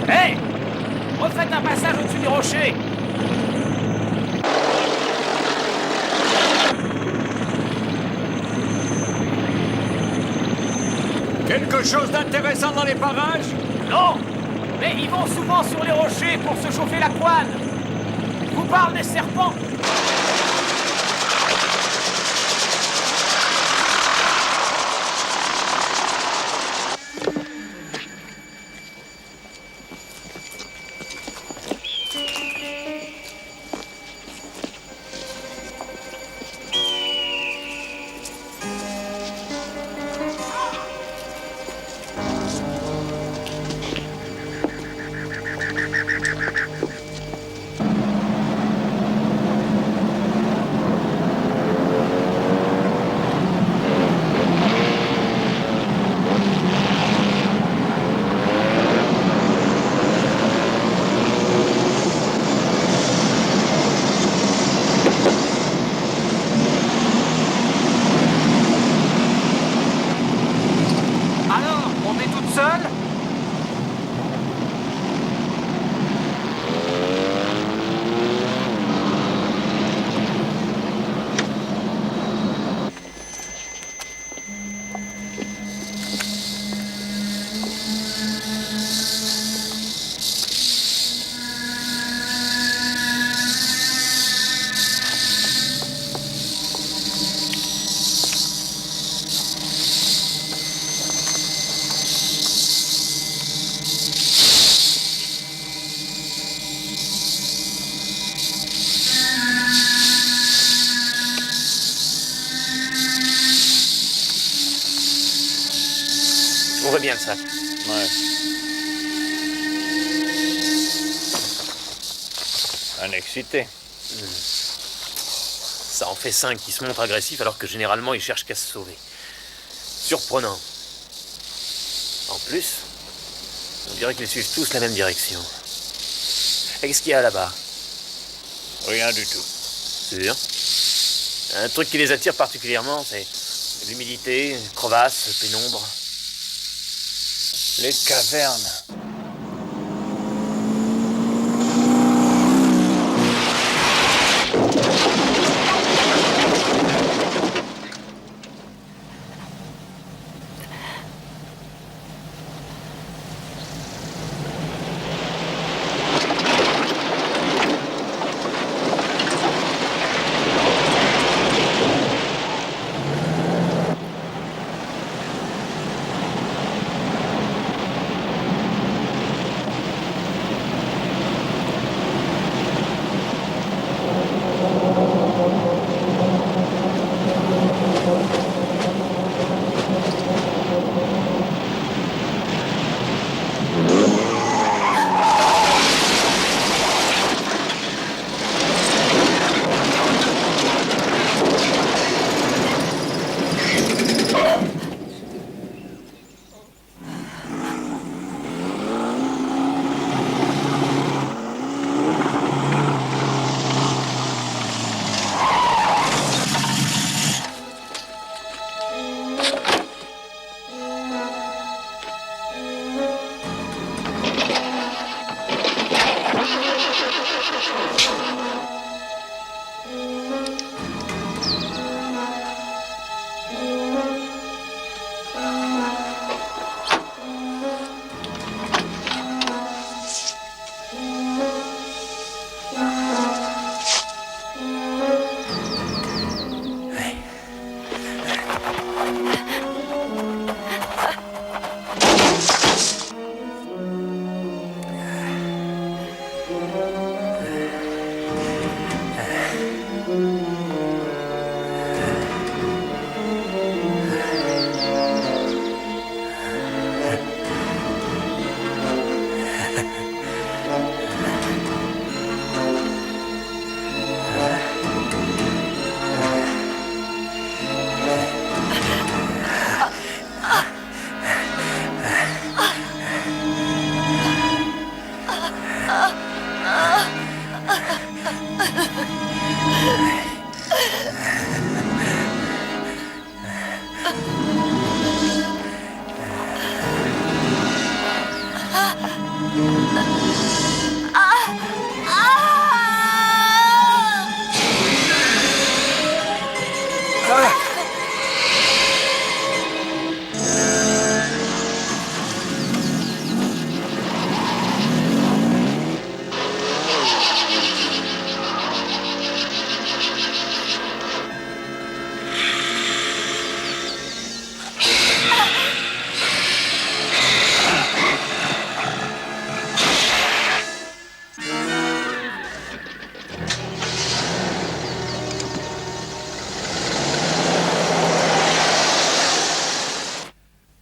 Hey! Refaites un passage au-dessus du rocher! Quelque chose d'intéressant dans les parages? Non! Mais ils vont souvent sur les rochers pour se chauffer la poêle! Je vous parle des serpents! Ouvrez bien le sac. Ouais. Un excité. Ça en fait 5 qui se montrent agressifs alors que généralement ils cherchent qu'à se sauver. Surprenant. En plus, on dirait qu'ils suivent tous la même direction. Et qu'est-ce qu'il y a là-bas? Rien du tout. Sûr. Un truc qui les attire particulièrement, c'est l'humidité, crevasses, pénombre. Les cavernes.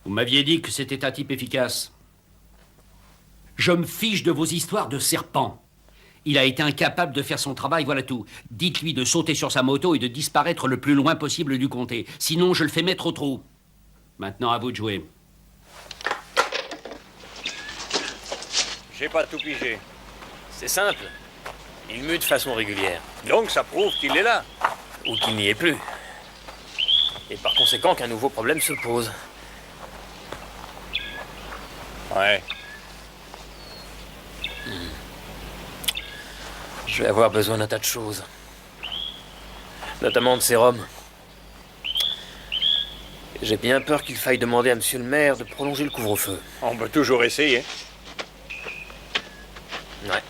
Vous m'aviez dit que c'était un type efficace. Je me fiche de vos histoires de serpents. Il a été incapable de faire son travail, voilà tout. Dites-lui de sauter sur sa moto et de disparaître le plus loin possible du comté. Sinon, je le fais mettre au trou. Maintenant, à vous de jouer. J'ai pas tout pigé. C'est simple. Il mue de façon régulière. Donc ça prouve qu'il est là. Ou qu'il n'y est plus. Et par conséquent qu'un nouveau problème se pose. Ouais. Je vais avoir besoin d'un tas de choses. Notamment de sérum. J'ai bien peur qu'il faille demander à monsieur le maire de prolonger le couvre-feu. On peut toujours essayer. Ouais.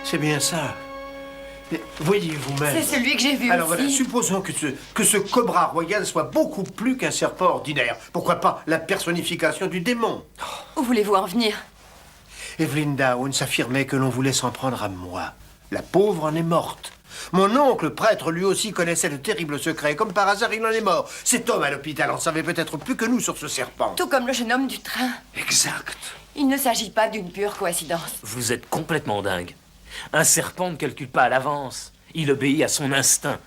C'est bien ça. Voyez vous-même. C'est celui que j'ai vu Alors aussi. voilà, supposons que ce cobra royal soit beaucoup plus qu'un serpent ordinaire. Pourquoi pas la personnification du démon? Où voulez-vous en venir? Evelyn Downes affirmait que l'on voulait s'en prendre à moi. La pauvre en est morte. Mon oncle, prêtre, lui aussi connaissait le terrible secret. Comme par hasard, il en est mort. Cet homme à l'hôpital en savait peut-être plus que nous sur ce serpent. Tout comme le jeune homme du train. Exact. Il ne s'agit pas d'une pure coïncidence. Vous êtes complètement dingue. Un serpent ne calcule pas à l'avance. Il obéit à son instinct.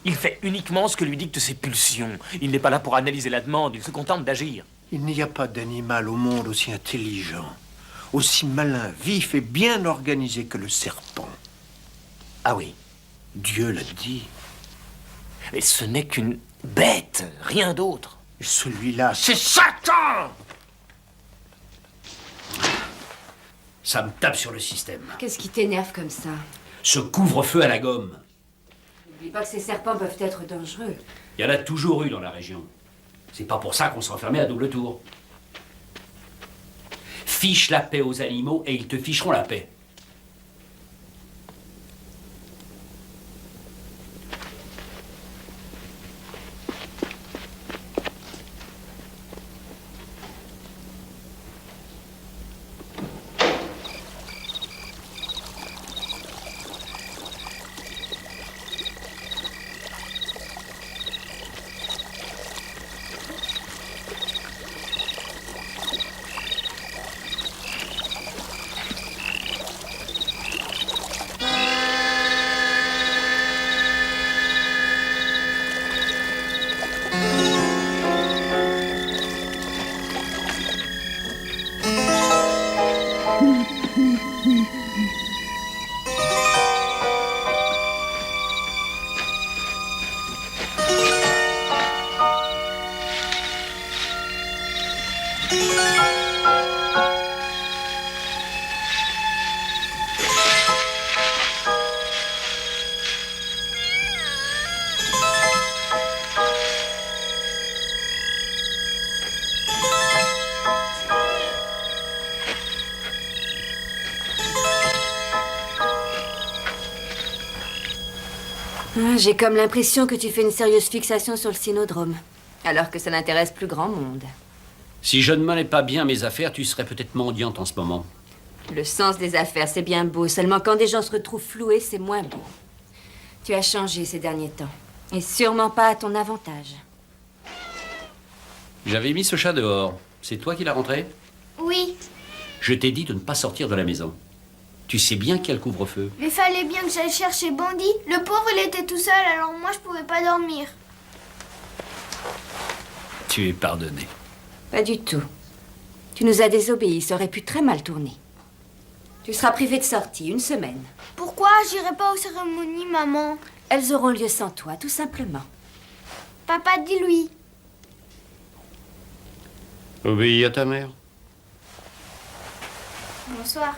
Il fait uniquement ce que lui dictent ses pulsions. Il n'est pas là pour analyser la demande, il se contente d'agir. Il n'y a pas d'animal au monde aussi intelligent, aussi malin, vif et bien organisé que le serpent. Ah oui. Dieu l'a dit. Et ce n'est qu'une bête, rien d'autre. Et celui-là, c'est Satan! Ça me tape sur le système. Qu'est-ce qui t'énerve comme ça? Ce couvre-feu à la gomme. N'oublie pas que ces serpents peuvent être dangereux. Il y en a toujours eu dans la région. C'est pas pour ça qu'on s'enfermait à double tour. Fiche la paix aux animaux et ils te ficheront la paix. J'ai comme l'impression que tu fais une sérieuse fixation sur le cynodrome, alors que ça n'intéresse plus grand monde. Si je ne menais pas bien mes affaires, tu serais peut-être mendiante en ce moment. Le sens des affaires, c'est bien beau, seulement quand des gens se retrouvent floués, c'est moins beau. Tu as changé ces derniers temps, et sûrement pas à ton avantage. J'avais mis ce chat dehors. C'est toi qui l'as rentré? Oui, Je t'ai dit de ne pas sortir de la maison. Tu sais bien qu'il y a le couvre-feu. mais fallait bien que j'aille chercher Bandit. Le pauvre, il était tout seul, alors moi, je pouvais pas dormir. Tu es pardonné. Pas du tout. Tu nous as désobéi, ça aurait pu très mal tourner. Tu seras privé de sortie, 1 semaine. Pourquoi j'irai pas aux cérémonies, maman? Elles auront lieu sans toi, tout simplement. Papa, dis-lui. Obéis à ta mère. Bonsoir.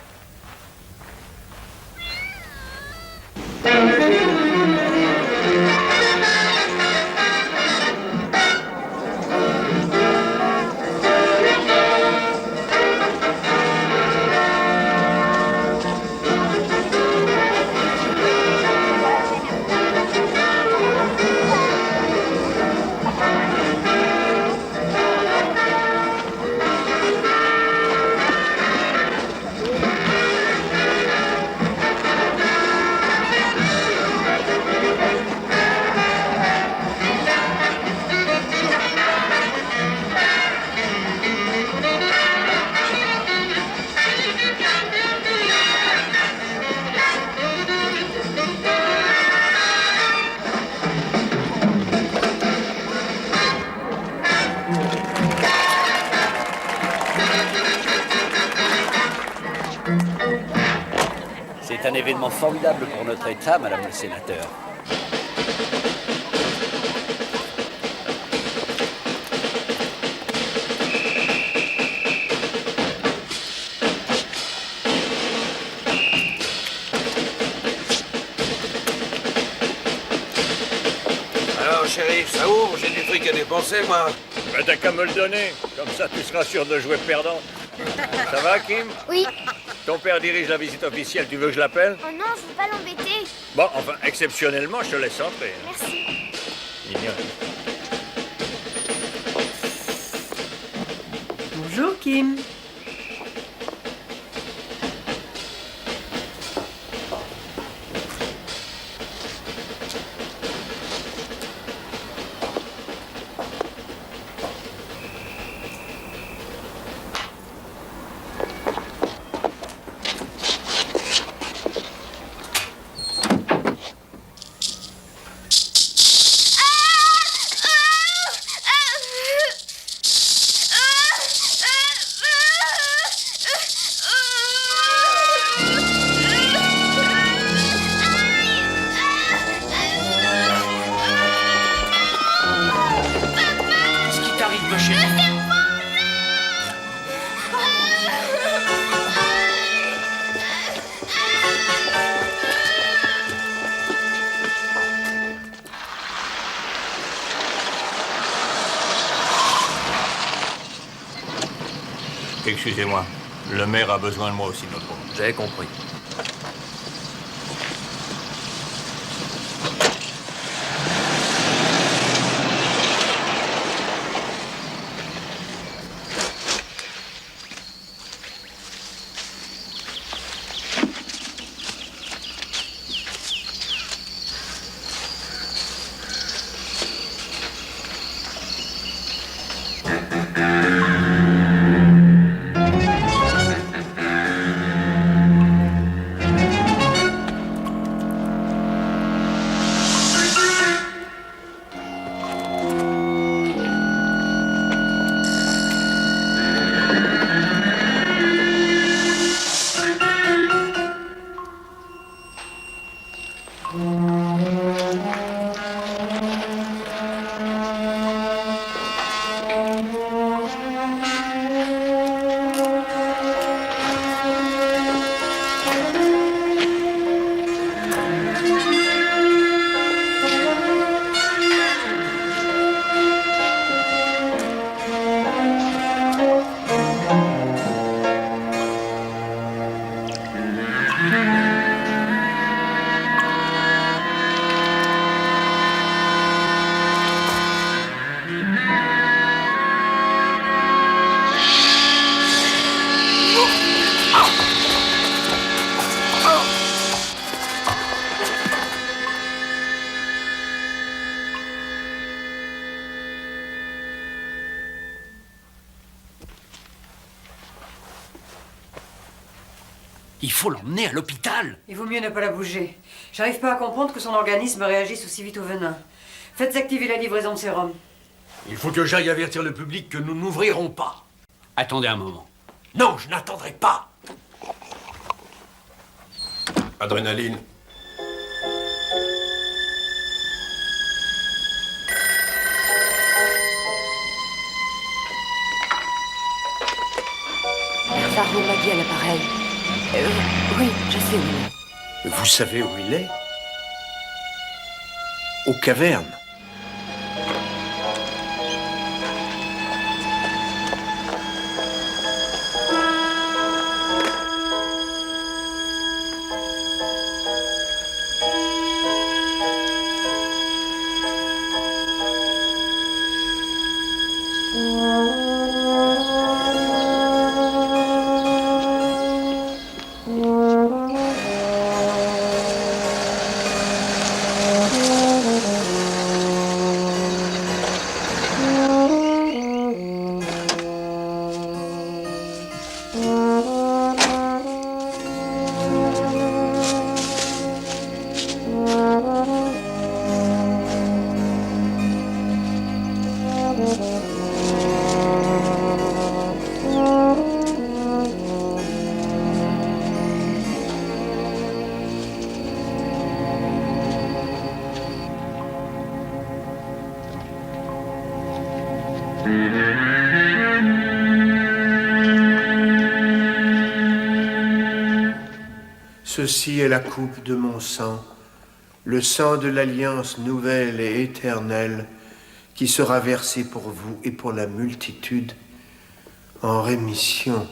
C'est un événement formidable pour notre État, Madame le Sénateur. Alors, shérif, ça ouvre, j'ai du fric à dépenser, moi. Ben, t'as qu'à me le donner. Comme ça, tu seras sûr de jouer perdant. Ça va, Kim? Oui. Ton père dirige la visite officielle, tu veux que je l'appelle? Oh non, je veux pas l'embêter. Bon, enfin, exceptionnellement, je te laisse entrer. Merci. Mignonne. Bonjour, Kim. Qu'est-ce qui t'arrive, ma chérie? Excusez-moi, le maire a besoin de moi aussi, notre homme. J'ai compris. Il faut l'emmener à l'hôpital. Il vaut mieux ne pas la bouger. J'arrive pas à comprendre que son organisme réagisse aussi vite au venin. Faites activer la livraison de sérum. Il faut que j'aille avertir le public que nous n'ouvrirons pas. Attendez un moment. Non, je n'attendrai pas. Adrénaline. Faro m'a dit à l'appareil. Oui, je sais où il est. Vous savez où il est? Aux cavernes. Ceci est la coupe de mon sang, le sang de l'alliance nouvelle et éternelle qui sera versé pour vous et pour la multitude en rémission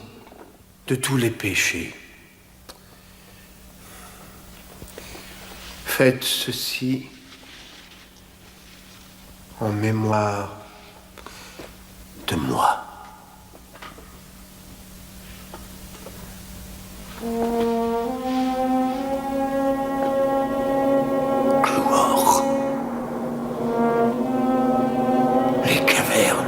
de tous les péchés. Faites ceci en mémoire de moi. Gloire. Les cavernes.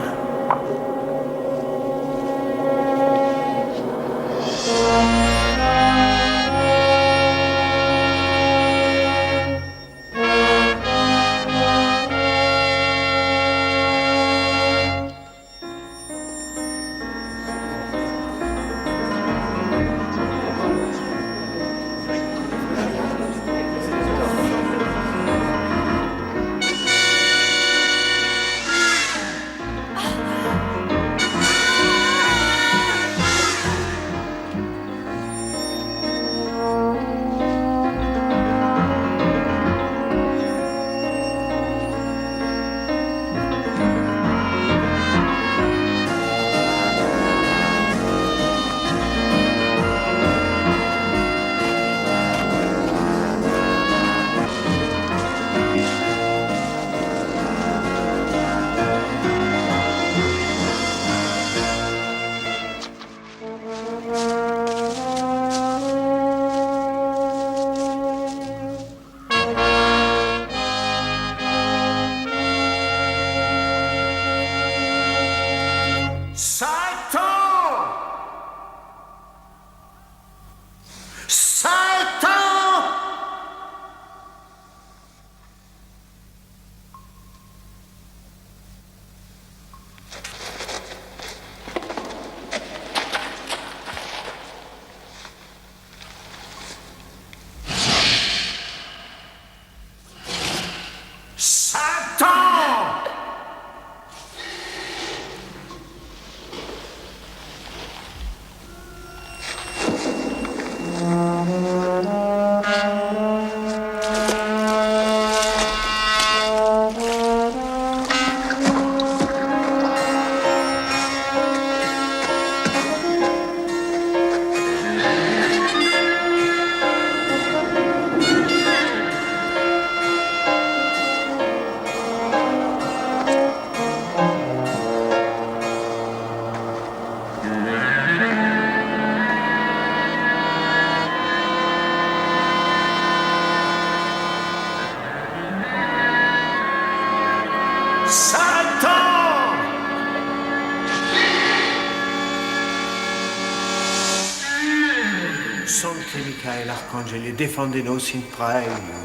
Sancte Michael Arcangeli, defende-nos in praedio.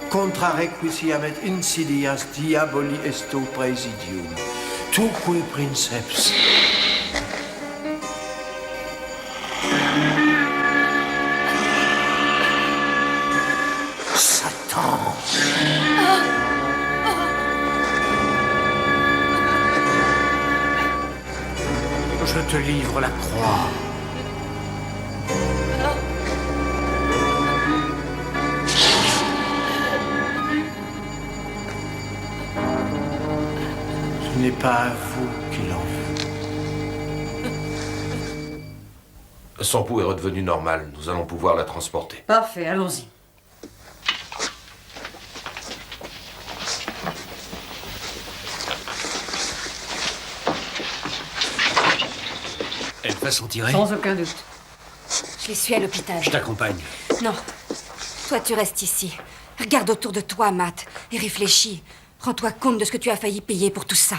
Contra requisiam et insidias diaboli esto praesidium. Tuque princeps. Satan. Je te livre la croix. Ce n'est pas à vous qu'il en veut. Son pouls est redevenu normal. Nous allons pouvoir la transporter. Parfait, allons-y. Elle va s'en tirer? Sans aucun doute. Je les suis à l'hôpital. Je t'accompagne. Non. Toi, tu restes ici. Regarde autour de toi, Matt, et réfléchis. Rends-toi compte de ce que tu as failli payer pour tout ça.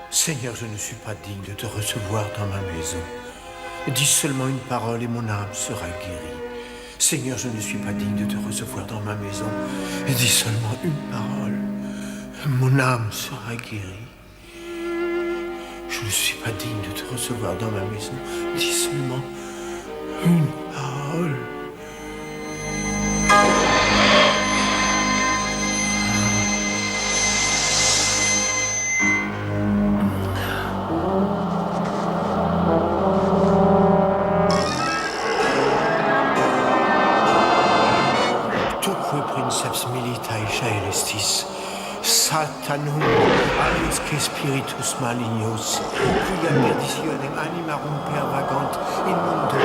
Seigneur, je ne suis pas digne de te recevoir dans ma maison. Dis seulement une parole et mon âme sera guérie. Seigneur, je ne suis pas digne de te recevoir dans ma maison. Dis seulement une parole. Mon âme sera guérie. Je ne suis pas digne de te recevoir dans ma maison. Dis seulement une parole. forceps militae caelestis, Satanum, aliusque spiritus malignos, quia perditionem animarum pervagant in mundo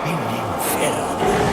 in inferno.